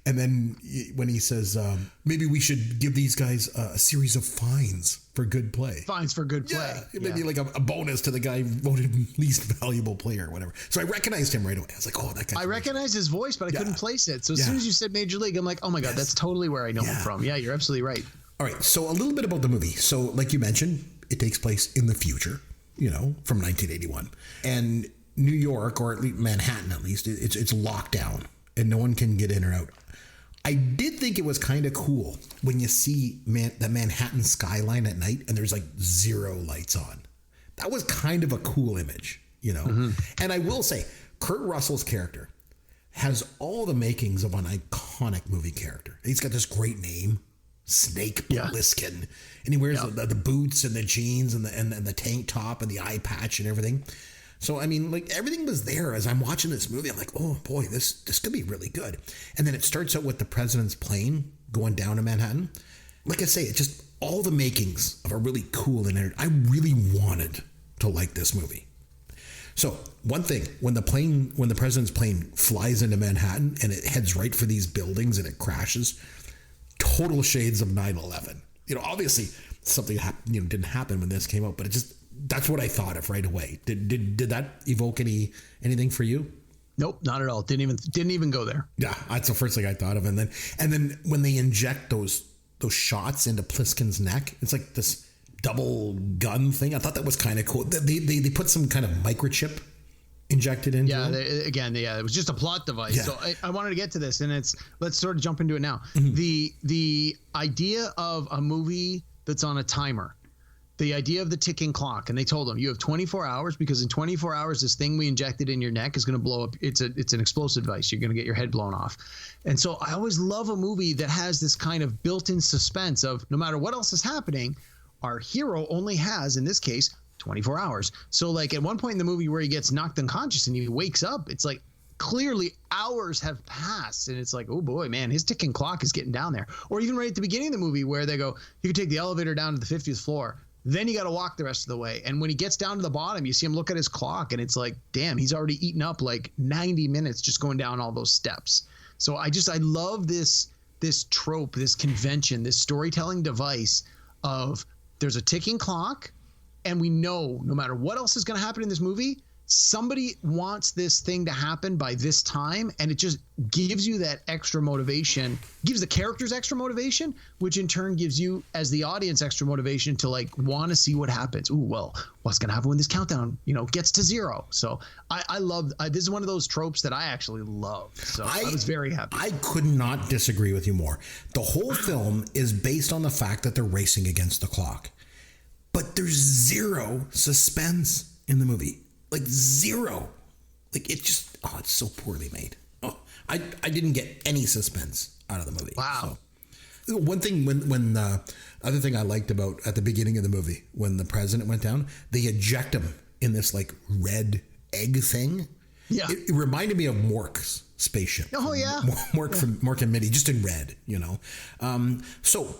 And then when he says, maybe we should give these guys a series of fines for good play. Fines for good play. Yeah, maybe like a bonus to the guy voted least valuable player or whatever. So I recognized him right away. I was like, oh, that guy. I recognized his voice, but I couldn't place it. So as soon as you said Major League, I'm like, oh my God, that's totally where I know him from. Yeah, you're absolutely right. All right. So a little bit about the movie. So like you mentioned, it takes place in the future, you know, from 1981. And New York, or at least Manhattan at least, it's locked down and no one can get in or out. I did think it was kind of cool when you see the Manhattan skyline at night and there's like 0 lights on. That was kind of a cool image, you know? Mm-hmm. And I will say, Kurt Russell's character has all the makings of an iconic movie character. He's got this great name, Snake Plissken, and he wears the boots and the jeans and the tank top and the eye patch and everything. So, I mean, like, everything was there as I'm watching this movie. I'm like, oh, boy, this could be really good. And then it starts out with the president's plane going down to Manhattan. Like I say, it's just all the makings of a really cool and I really wanted to like this movie. So, one thing, when the president's plane flies into Manhattan and it heads right for these buildings and it crashes, total shades of 9/11. You know, obviously, something didn't happen when this came out, but it just... That's what I thought of right away. Did that evoke anything for you? Nope, not at all. Didn't even go there. Yeah, that's the first thing I thought of. And then when they inject those shots into Pliskin's neck. It's like this double gun thing. I thought that was kind of cool. They put some kind of microchip injected into him. It was just a plot device. Yeah. So I wanted to get to this, and let's sort of jump into it now. The idea of a movie that's on a timer, the idea of the ticking clock, and they told him you have 24 hours because in 24 hours this thing we injected in your neck is going to blow up. It's an explosive device. You're going to get your head blown off. And so I always love a movie that has this kind of built-in suspense of no matter what else is happening, our hero only has, in this case, 24 hours. So like at one point in the movie where he gets knocked unconscious and he wakes up, it's like clearly hours have passed, and it's like, oh boy, man, his ticking clock is getting down there. Or even right at the beginning of the movie where they go, you can take the elevator down to the 50th floor. Then you got to walk the rest of the way. And when he gets down to the bottom, you see him look at his clock, and it's like, damn, he's already eaten up like 90 minutes just going down all those steps. So I love this trope, this convention, this storytelling device of there's a ticking clock, and we know no matter what else is going to happen in this movie, somebody wants this thing to happen by this time, and it just gives you that extra motivation, gives the characters extra motivation, which in turn gives you as the audience extra motivation to like want to see what happens. Ooh, well, what's going to happen when this countdown gets to 0? So I love this is one of those tropes that I actually love. So I was very happy. I could not disagree with you more. The whole film is based on the fact that they're racing against the clock, but there's zero suspense in the movie. Like zero. Like it's so poorly made. Oh, I didn't get any suspense out of the movie. Wow. So, one thing when other thing I liked about at the beginning of the movie when the president went down, they eject him in this like red egg thing. Yeah. It reminded me of Mork's spaceship. Oh yeah. Mork from Mork and Mindy, just in red, So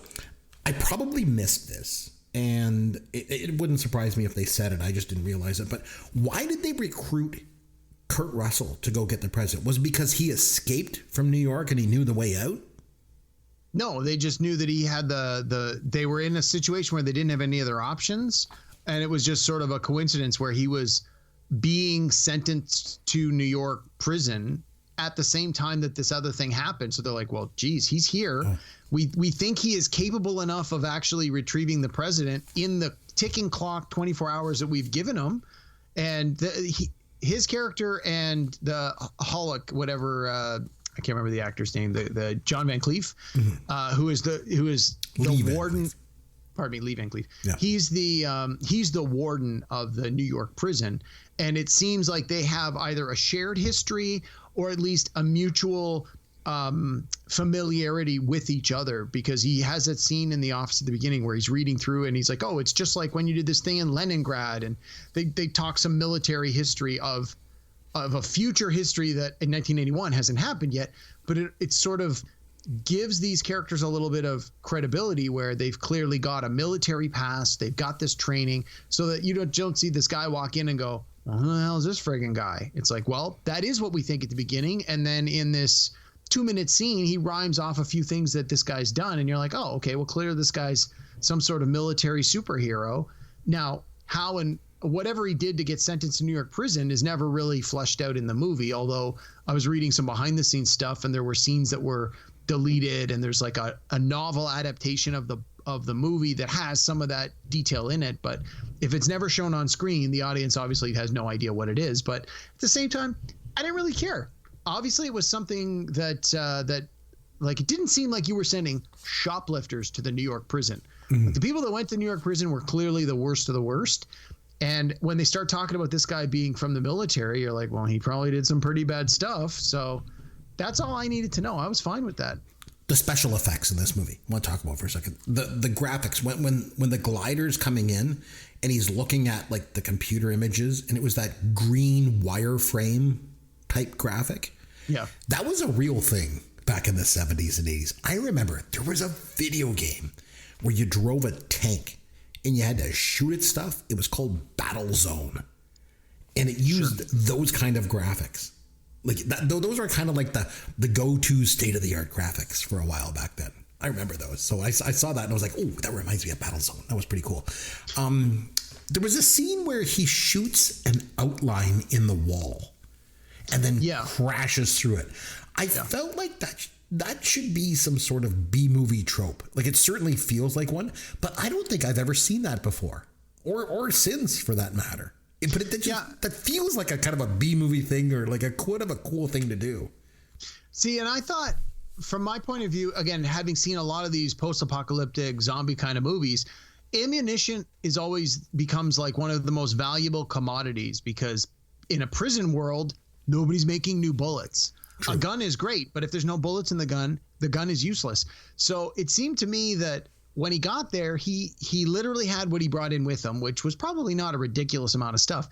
I probably missed this. And it wouldn't surprise me if they said it. I just didn't realize it. But why did they recruit Kurt Russell to go get the president? Was it because he escaped from New York and he knew the way out? No, they just knew that he had they were in a situation where they didn't have any other options. And it was just sort of a coincidence where he was being sentenced to New York prison at the same time that this other thing happened. So they're like, well, geez, he's here. Oh. We think he is capable enough of actually retrieving the president in the ticking clock 24 hours that we've given him. And his character and the Hulk, whatever, I can't remember the actor's name, the John Van Cleef, who is the warden. Pardon me, Lee Van Cleef. Yeah. He's the warden of the New York prison. And it seems like they have either a shared history or at least a mutual familiarity with each other, because he has that scene in the office at the beginning where he's reading through and he's like, oh, it's just like when you did this thing in Leningrad. And they talk some military history of a future history that in 1981 hasn't happened yet, but it sort of gives these characters a little bit of credibility where they've clearly got a military past, they've got this training, so that you don't see this guy walk in and go, well, who the hell is this friggin' guy? It's like, well, that is what we think at the beginning, and then in this 2-minute scene, he rhymes off a few things that this guy's done, and you're like, oh, okay, well, clearly this guy's some sort of military superhero. Now, how and whatever he did to get sentenced to New York prison is never really fleshed out in the movie, although I was reading some behind-the-scenes stuff, and there were scenes that were deleted, and there's like a novel adaptation of the movie that has some of that detail in it. But if it's never shown on screen, the audience obviously has no idea what it is. But at the same time, I didn't really care. Obviously, it was something that like, it didn't seem like you were sending shoplifters to the New York prison. Mm-hmm. Like, the people that went to New York prison were clearly the worst of the worst. And when they start talking about this guy being from the military, you're like, well, he probably did some pretty bad stuff. So that's all I needed to know. I was fine with that. The special effects in this movie, I want to talk about for a second. The graphics, when the glider's coming in and he's looking at like the computer images, and it was that green wireframe type graphic. Yeah. That was a real thing back in the 70s and 80s. I remember there was a video game where you drove a tank and you had to shoot at stuff. It was called Battle Zone. And it used those kind of graphics. Like that, those are kind of like the go-to state-of-the-art graphics for a while back then. I remember those. So I saw that and I was like, oh, that reminds me of Battle Zone. That was pretty cool. There was a scene where he shoots an outline in the wall and then crashes through it. I felt like that should be some sort of B-movie trope. Like, it certainly feels like one, but I don't think I've ever seen that before, or since, for that matter. That feels like a kind of a B-movie thing, or like a cool thing to do. See, and I thought, from my point of view, again, having seen a lot of these post-apocalyptic zombie kind of movies, ammunition becomes like one of the most valuable commodities, because in a prison world, nobody's making new bullets. True. A gun is great, but if there's no bullets in the gun is useless. So it seemed to me that when he got there, he literally had what he brought in with him, which was probably not a ridiculous amount of stuff.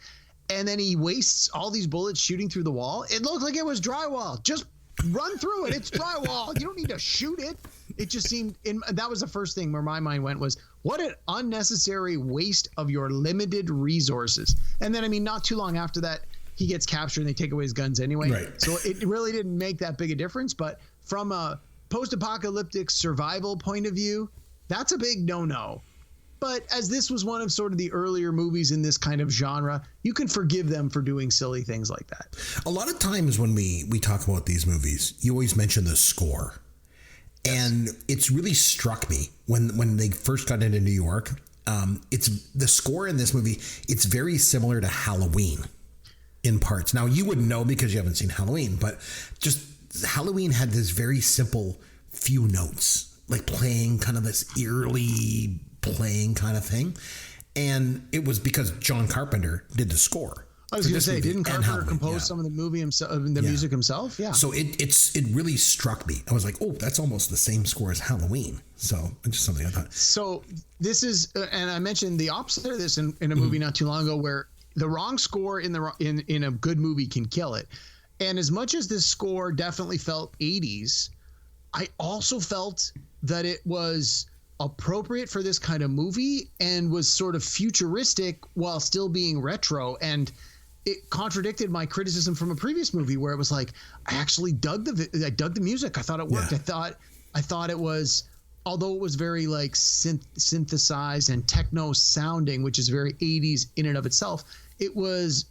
And then he wastes all these bullets shooting through the wall. It looked like it was drywall. Just run through it. It's drywall. You don't need to shoot it. It just seemed, that was the first thing where my mind went, was what an unnecessary waste of your limited resources. And then, I mean, not too long after that, he gets captured and they take away his guns anyway. Right. So it really didn't make that big a difference. But from a post-apocalyptic survival point of view, that's a big no-no. But as this was one of sort of the earlier movies in this kind of genre, you can forgive them for doing silly things like that. A lot of times when we talk about these movies, you always mention the score. Yes. And it's really struck me when they first got into New York. It's the score in this movie, it's very similar to Halloween in parts. Now, you wouldn't know because you haven't seen Halloween, but just Halloween had this very simple few notes, like playing kind of this eerily playing kind of thing. And it was because John Carpenter did the score. I was going to say, didn't Carpenter compose some of the movie himself, the music himself? Yeah. So it really struck me. I was like, oh, that's almost the same score as Halloween. So just something I thought. So this is, and I mentioned the opposite of this in a movie not too long ago, where the wrong score in a good movie can kill it. And as much as this score definitely felt 80s, I also felt that it was appropriate for this kind of movie and was sort of futuristic while still being retro. And it contradicted my criticism from a previous movie where it was like, I actually dug the music. I thought it worked. Yeah. I thought it was, although it was very like synthesized and techno sounding, which is very 80s in and of itself, it was,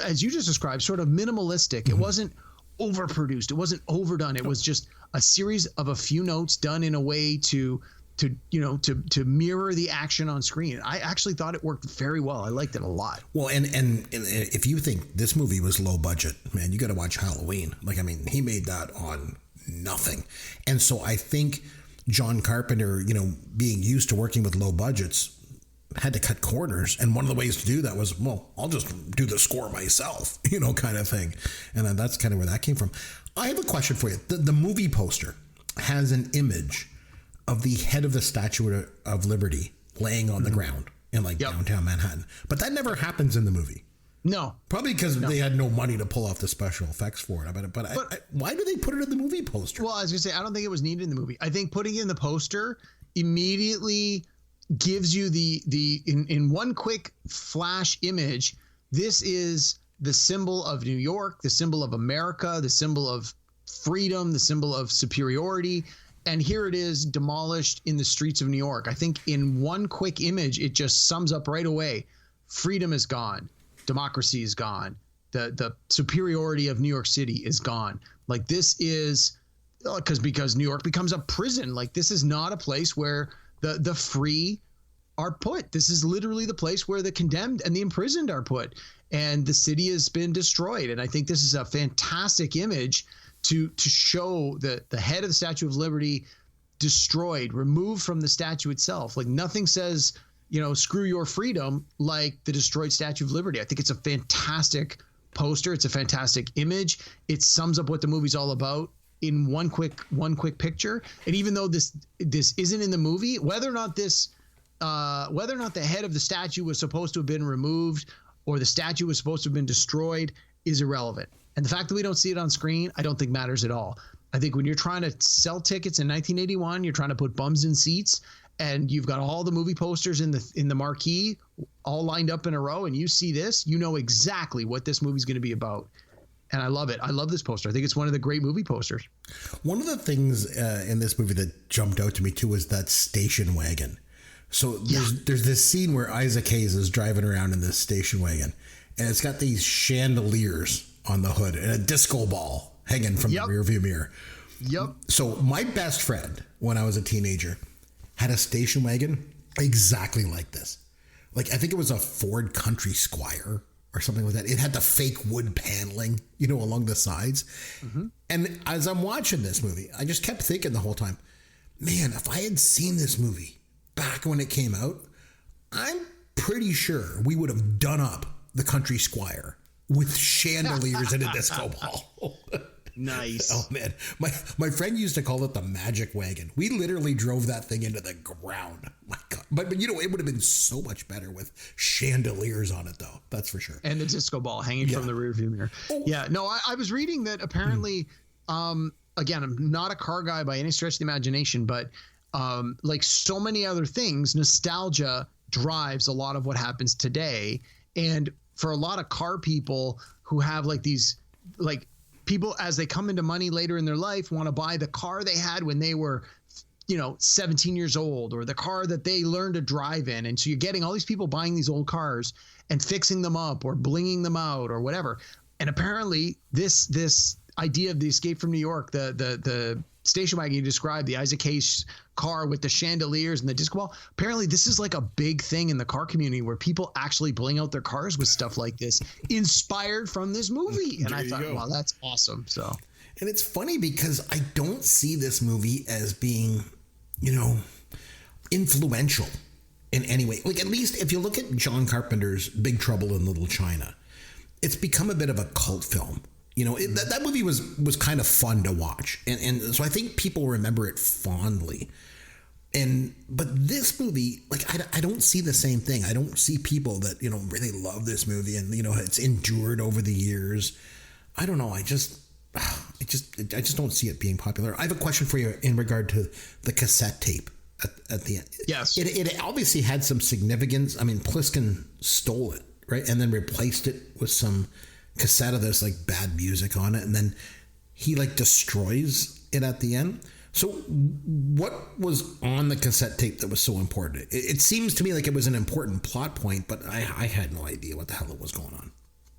as you just described, sort of minimalistic. Mm-hmm. It wasn't overproduced. It wasn't overdone. It was just a series of a few notes done in a way to mirror the action on screen. I actually thought it worked very well. I liked it a lot. Well, and if you think this movie was low budget, man, you got to watch Halloween. Like, I mean, he made that on nothing. And so I think John Carpenter, being used to working with low budgets, had to cut corners. And one of the ways to do that was, well, I'll just do the score myself, kind of thing. And then that's kind of where that came from. I have a question for you. The movie poster has an image of the head of the Statue of Liberty laying on the ground in downtown Manhattan. But that never happens in the movie. No. Probably because they had no money to pull off the special effects for it. But why do they put it in the movie poster? Well, I was going to say, I don't think it was needed in the movie. I think putting it in the poster immediately gives you in one quick flash image, this is the symbol of New York, the symbol of America, the symbol of freedom, the symbol of superiority. And here it is demolished in the streets of New York. I think in one quick image, it just sums up right away. Freedom is gone. Democracy is gone. The superiority of New York City is gone. Like, this is because New York becomes a prison. Like, this is not a place where the free are put. This is literally the place where the condemned and the imprisoned are put. And the city has been destroyed. And I think this is a fantastic image to show the head of the Statue of Liberty destroyed, removed from the statue itself. Like, nothing says, screw your freedom like the destroyed Statue of Liberty. I think it's a fantastic poster. It's a fantastic image. It sums up what the movie's all about in one quick picture. And even though this isn't in the movie, whether or not the head of the statue was supposed to have been removed or the statue was supposed to have been destroyed is irrelevant. And the fact that we don't see it on screen, I don't think matters at all. I think when you're trying to sell tickets in 1981, you're trying to put bums in seats, and you've got all the movie posters in the marquee all lined up in a row, and you see this, you know exactly what this movie's going to be about. And I love it. I love this poster. I think it's one of the great movie posters. One of the things in this movie that jumped out to me too was that station wagon. So there's this scene where Isaac Hayes is driving around in this station wagon, and it's got these chandeliers on the hood and a disco ball hanging from the rearview mirror. Yep. So my best friend, when I was a teenager, had a station wagon exactly like this. Like, I think it was a Ford Country Squire or something like that. It had the fake wood paneling, along the sides. Mm-hmm. And as I'm watching this movie, I just kept thinking the whole time, man, if I had seen this movie back when it came out, I'm pretty sure we would have done up the Country Squire with chandeliers in a disco ball. Nice. Oh man, my friend used to call it the magic wagon. We literally drove that thing into the ground. My God, but it would have been so much better with chandeliers on it, though. That's for sure. And the disco ball hanging from the rearview mirror. Oh. Yeah. No, I was reading that apparently. Again, I'm not a car guy by any stretch of the imagination, but like so many other things, nostalgia drives a lot of what happens today. And for a lot of car people who have like these people, as they come into money later in their life, want to buy the car they had when they were 17 years old, or the car that they learned to drive in. And so you're getting all these people buying these old cars and fixing them up or blinging them out or whatever. And apparently this idea of the Escape from New York, the station wagon you described, the Isaac Hayes car with the chandeliers and the disco ball, apparently this is like a big thing in the car community where people actually bling out their cars with stuff like this, inspired from this movie. And I thought, wow, that's awesome. So, and it's funny because I don't see this movie as being, influential in any way. Like, at least if you look at John Carpenter's Big Trouble in Little China, it's become a bit of a cult film. That movie was kind of fun to watch. And so I think people remember it fondly. But this movie, like, I don't see the same thing. I don't see people that, really love this movie and, it's endured over the years. I don't know. I just don't see it being popular. I have a question for you in regard to the cassette tape at the end. Yes. It obviously had some significance. I mean, Pliskin stole it, right? And then replaced it with some cassette of this like bad music on it, and then he like destroys it at the end. So what was on the cassette tape that was so important? It seems to me like it was an important plot point, but I had no idea what the hell was going on.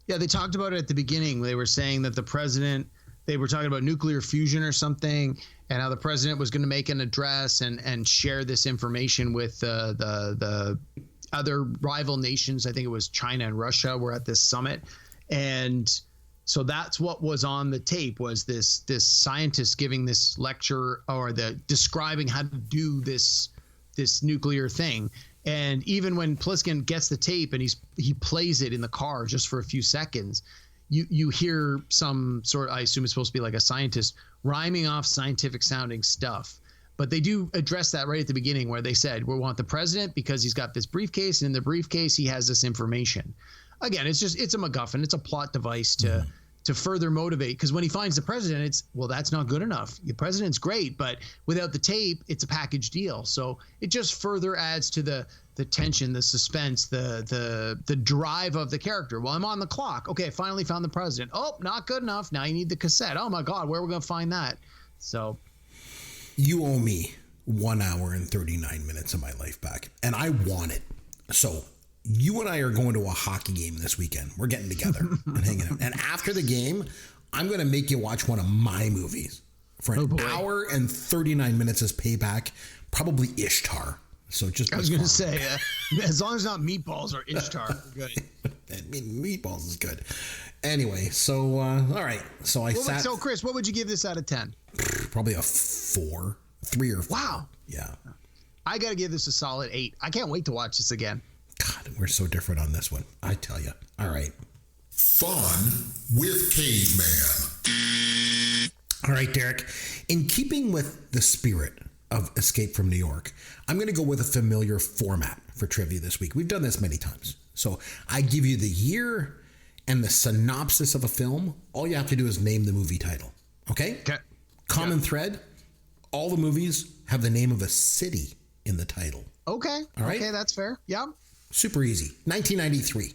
Yeah, they talked about it at the beginning. They were saying that the president, they were talking about nuclear fusion or something, and how the president was going to make an address and share this information with the other rival nations. I think it was China and Russia were at this summit. And so that's what was on the tape, was this scientist giving this lecture, or describing how to do this nuclear thing. And even when Pliskin gets the tape and he plays it in the car just for a few seconds, you hear some sort, I assume it's supposed to be like a scientist rhyming off scientific sounding stuff. But they do address that right at the beginning, where they said, we want the president because he's got this briefcase, and in the briefcase he has this information. Again, it's a MacGuffin. It's a plot device to further motivate. Because when he finds the president, that's not good enough. The president's great, but without the tape, it's a package deal. So it just further adds to the tension, the suspense, the drive of the character. Well, I'm on the clock. Okay, I finally found the president. Oh, not good enough. Now you need the cassette. Oh my God, where are we going to find that? So you owe me 1 hour and 39 minutes of my life back, and I want it. So you and I are going to a hockey game this weekend. We're getting together and hanging out. And after the game, I'm going to make you watch one of my movies for an hour and 39 minutes as payback, probably Ishtar. So just, I was going to say, as long as not Meatballs or Ishtar, we're good. I mean, Meatballs is good. Anyway, so, all right. So So Chris, what would you give this out of 10? Probably a 4, 3 or 4. Wow. Yeah. I got to give this a solid 8. I can't wait to watch this again. God, we're so different on this one. I tell you. All right. Fun with Caveman. All right, Derek. In keeping with the spirit of Escape from New York, I'm going to go with a familiar format for trivia this week. We've done this many times. So I give you the year and the synopsis of a film. All you have to do is name the movie title. Okay? Okay. Common thread. All the movies have the name of a city in the title. Okay. All right. Okay, that's fair. Yeah. Super easy. 1993.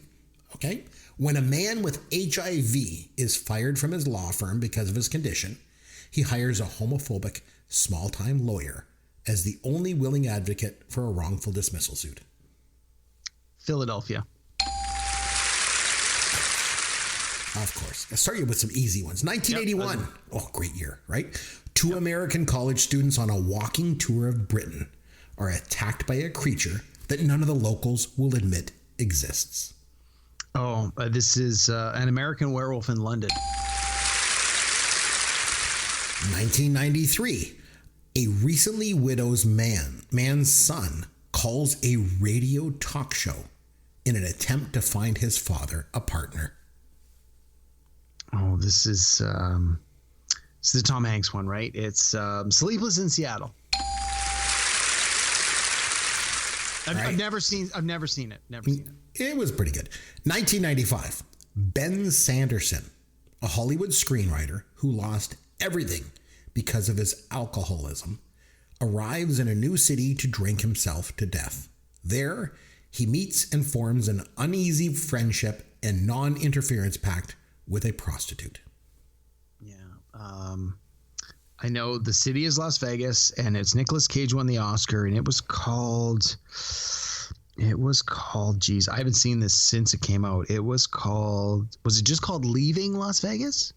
Okay. When a man with HIV is fired from his law firm because of his condition, he hires a homophobic, small-time lawyer as the only willing advocate for a wrongful dismissal suit. Philadelphia. Of course. I'll start you with some easy ones. 1981. Yep. Oh, great year, right? Two American college students on a walking tour of Britain are attacked by a creature that none of the locals will admit exists. Oh, this is An American Werewolf in London. 1993, a recently widowed man's son calls a radio talk show in an attempt to find his father a partner. Oh, this is the Tom Hanks one, right? It's Sleepless in Seattle. I've never seen it. Never seen it. It was pretty good. 1995, Ben Sanderson, a Hollywood screenwriter who lost everything because of his alcoholism, arrives in a new city to drink himself to death. There, he meets and forms an uneasy friendship and non-interference pact with a prostitute. Yeah. I know the city is Las Vegas, and it's Nicolas Cage won the Oscar, and it was called, geez, I haven't seen this since it came out. Was it just called Leaving Las Vegas?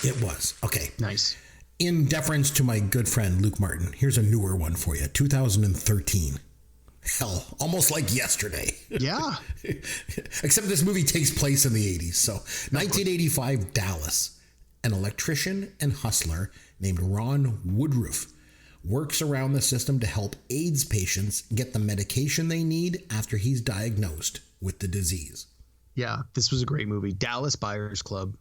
It was. Okay. Nice. In deference to my good friend Luke Martin, here's a newer one for you. 2013. Hell, almost like yesterday. Yeah. Except this movie takes place in the 80s. So 1985, Dallas. An electrician and hustler named Ron Woodruff works around the system to help AIDS patients get the medication they need after he's diagnosed with the disease. Yeah, this was a great movie. Dallas Buyers Club.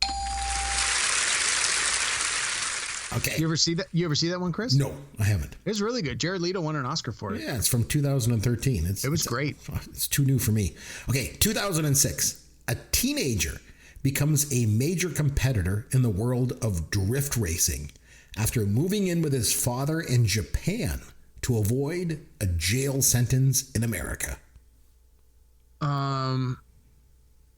Okay. You ever see that one, Chris? No, I haven't. It was really good. Jared Leto won an Oscar for it. Yeah, it's from 2013. It was great. It's too new for me. Okay, 2006. A teenager becomes a major competitor in the world of drift racing after moving in with his father in Japan to avoid a jail sentence in America.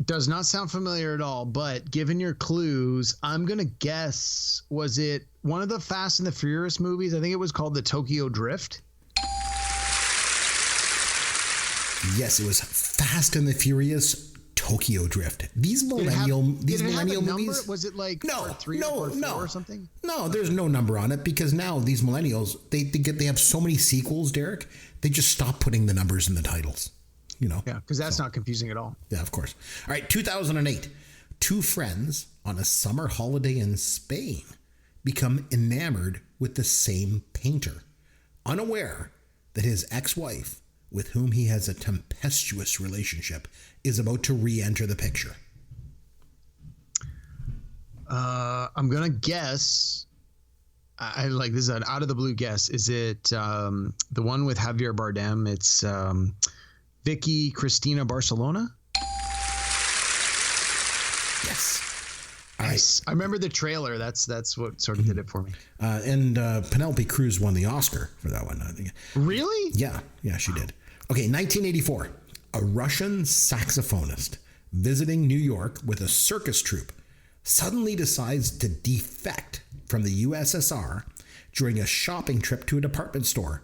Does not sound familiar at all, but given your clues, I'm going to guess, was it one of the Fast and the Furious movies? I think it was called the Tokyo Drift. Yes, it was Fast and the Furious Tokyo Drift. These millennial movies. Was it like part 3 or part 4 or something? No, there's no number on it because now these millennials they have so many sequels, Derek. They just stop putting the numbers in the titles. You know? Yeah, because that's not confusing at all. Yeah, of course. All right, 2008. Two friends on a summer holiday in Spain become enamored with the same painter, unaware that his ex-wife, with whom he has a tempestuous relationship, is about to re-enter the picture. I'm going to guess. I like this is an out of the blue guess. Is it the one with Javier Bardem? It's Vicky Cristina Barcelona. Yes. Nice. I remember the trailer. That's what sort of did it for me. And Penelope Cruz won the Oscar for that one, I think. Really? Yeah, she did. Okay, 1984. A Russian saxophonist visiting New York with a circus troupe suddenly decides to defect from the USSR during a shopping trip to a department store.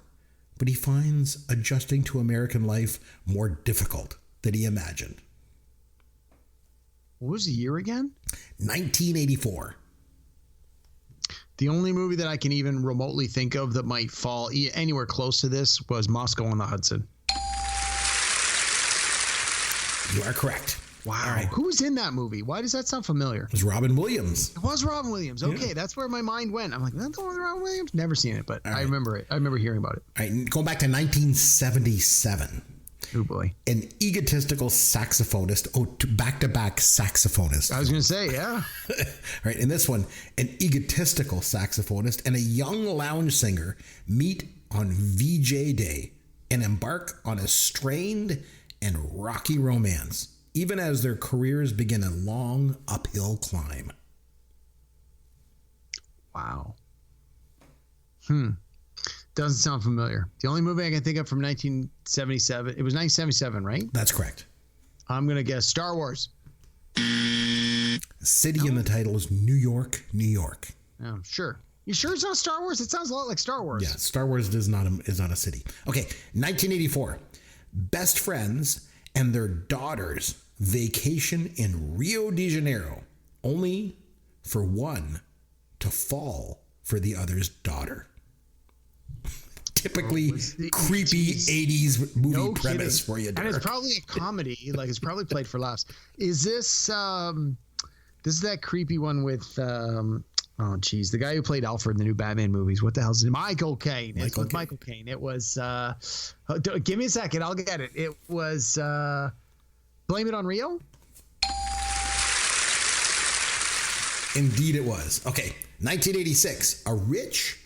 But he finds adjusting to American life more difficult than he imagined. What was the year again? 1984. The only movie that I can even remotely think of that might fall anywhere close to this was Moscow on the Hudson. You are correct. Wow. Right. Who was in that movie? Why does that sound familiar? It was Robin Williams. It was Robin Williams. Okay, yeah. That's where my mind went. I'm like, that's the one with Robin Williams? Never seen it, but I remember it. I remember hearing about it. All right, going back to 1977. Oh, boy. An egotistical saxophonist. Back-to-back saxophonist. I was going to say, yeah. Right, in this one, an egotistical saxophonist and a young lounge singer meet on VJ Day and embark on a strained and rocky romance, even as their careers begin a long uphill climb. Wow. Doesn't sound familiar. The only movie I can think of from 1977, it was 1977, right? That's correct. I'm going to guess Star Wars. City in the title is New York, New York. Oh, sure. You sure it's not Star Wars? It sounds a lot like Star Wars. Yeah, Star Wars is not a city. Okay, 1984. Best friends and their daughters vacation in Rio de Janeiro, only for one to fall for the other's daughter? Typically creepy 80s movie premise for you, Derek. And it's probably a comedy. Like, it's probably played for laughs. Is this this is that creepy one with oh geez, the guy who played Alfred in the new Batman movies? What the hell's his name? Michael Caine. It's with Michael Caine. It was give me a second, I'll get it. It was Blame It on Rio? Indeed it was. Okay, 1986. A rich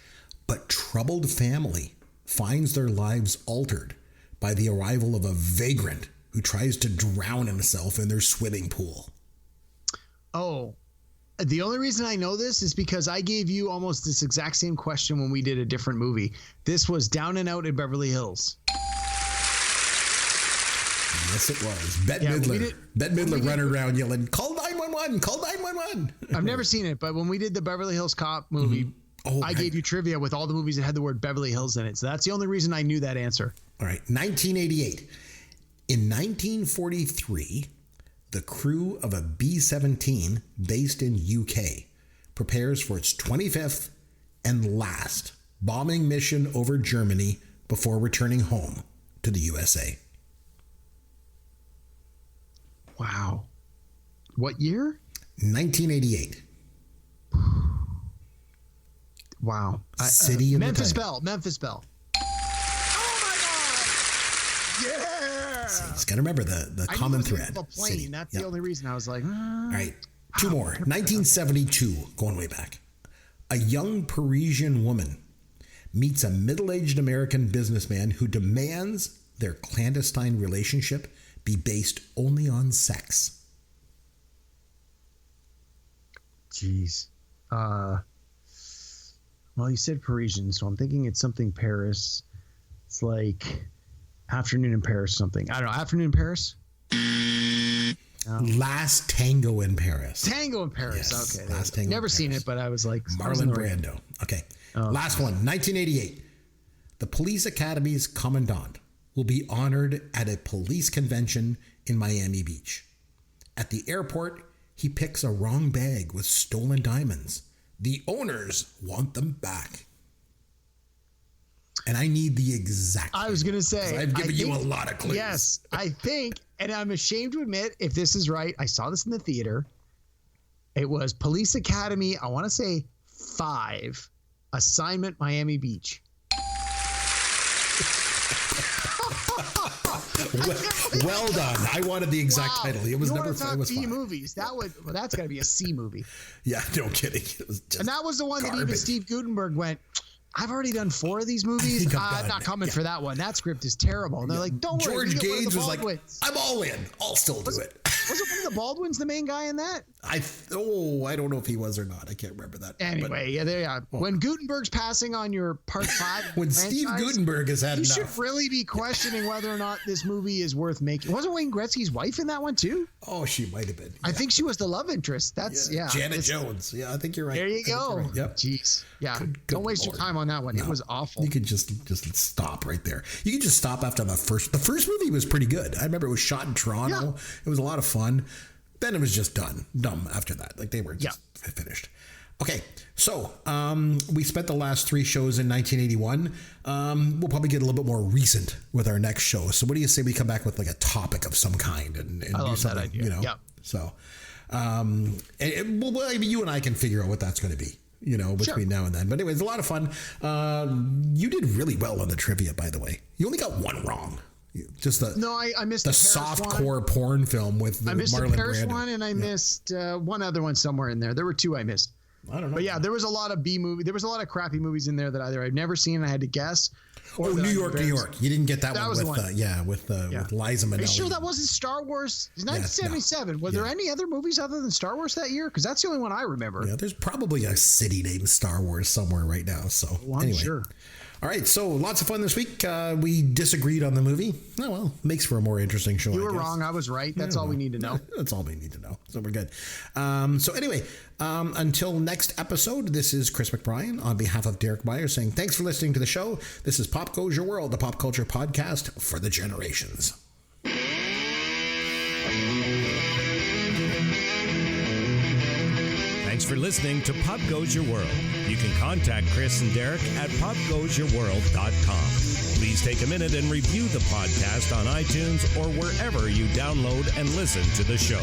but troubled family finds their lives altered by the arrival of a vagrant who tries to drown himself in their swimming pool. Oh, the only reason I know this is because I gave you almost this exact same question when we did a different movie. This was Down and Out in Beverly Hills. Yes, it was. Bette Midler running around yelling, "Call 911! Call 911!" I've never seen it, but when we did the Beverly Hills Cop movie, I gave you trivia with all the movies that had the word Beverly Hills in it. So that's the only reason I knew that answer. All right, 1988. In 1943, the crew of a B-17 based in UK prepares for its 25th and last bombing mission over Germany before returning home to the USA. Wow. What year? 1988. Wow. City of Memphis Belle. Memphis Belle. Oh my God. Yeah. So you just got to remember the common thread. A plane. City. That's the only reason I was like, All right. Two more. 1972, going way back. A young Parisian woman meets a middle-aged American businessman who demands their clandestine relationship be based only on sex. Jeez. Well, you said Parisian, so I'm thinking it's something Paris. It's like Afternoon in Paris something. I don't know. Afternoon in Paris? No. Last Tango in Paris. Tango in Paris. Yes, Okay. Last Tango Never in seen Paris. it, but I was like... Marlon Brando. Okay. Last one. 1988. The police academy's commandant will be honored at a police convention in Miami Beach. At the airport, he picks a wrong bag with stolen diamonds. The owners want them back. And I need the exact... I was going to say... I've given you a lot of clues. Yes, I think, and I'm ashamed to admit, if this is right, I saw this in the theater. It was Police Academy, I want to say 5, Assignment Miami Beach. well done. I wanted the exact title. It was number 5. It was 5. Movies. That's got to be a C movie. Yeah, no kidding. It was just and that was the one garbage. that even Steve Guttenberg went, I've already done 4 of these movies. I'm not coming for that one. That script is terrible. And they're like, don't worry. George Gage was like, I'm all in. I'll still do it. Was it one of the Baldwins, the main guy in that? I don't know if he was or not. I can't remember that. Anyway, when Gutenberg's passing on your part 5, when Steve Guttenberg has had enough, you should really be questioning whether or not this movie is worth making. Wasn't Wayne Gretzky's wife in that one too? Oh, she might have been. Yeah. I think she was the love interest. That's Janet Jones. Yeah, I think you're right. There you go. Right. Yep. Jeez. Yeah. Don't waste your time on that one. No, it was awful. You could just stop right there. You could just stop after the first. The first movie was pretty good. I remember it was shot in Toronto. Yeah. It was a lot of fun. Then it was just dumb after that. Like they were just finished. Okay, so we spent the last 3 shows in 1981. We'll probably get a little bit more recent with our next show. So what do you say we come back with like a topic of some kind and I love do something, that idea. You know? Yeah. So, well, I mean, you and I can figure out what that's going to be. You know, between now and then. But anyway, it's a lot of fun. You did really well on the trivia, by the way. You only got 1 wrong. Just I missed the softcore porn film with I missed Marlon the Paris Brando. one, and I missed one other one somewhere in there. There were 2 I missed. I don't know. But yeah, there was a lot of B movie. There was a lot of crappy movies in there that either I'd never seen and I had to guess. Oh, New York. You didn't get that one was with with Liza Minnelli. Are you sure that wasn't Star Wars? It's 1977. Were there any other movies other than Star Wars that year? Because that's the only one I remember. Yeah, there's probably a city named Star Wars somewhere right now. So I'm sure. All right, so lots of fun this week. We disagreed on the movie. Oh, well, makes for a more interesting show. You were wrong. I was right. That's all we need to know. That's all we need to know. So we're good. So anyway, until next episode, this is Chris McBrien on behalf of Derek Meyer saying thanks for listening to the show. This is Pop Goes Your World, the pop culture podcast for the generations. Thanks for listening to Pop Goes Your World. You can contact Chris and Derek at popgoesyourworld.com. Please take a minute and review the podcast on iTunes or wherever you download and listen to the show.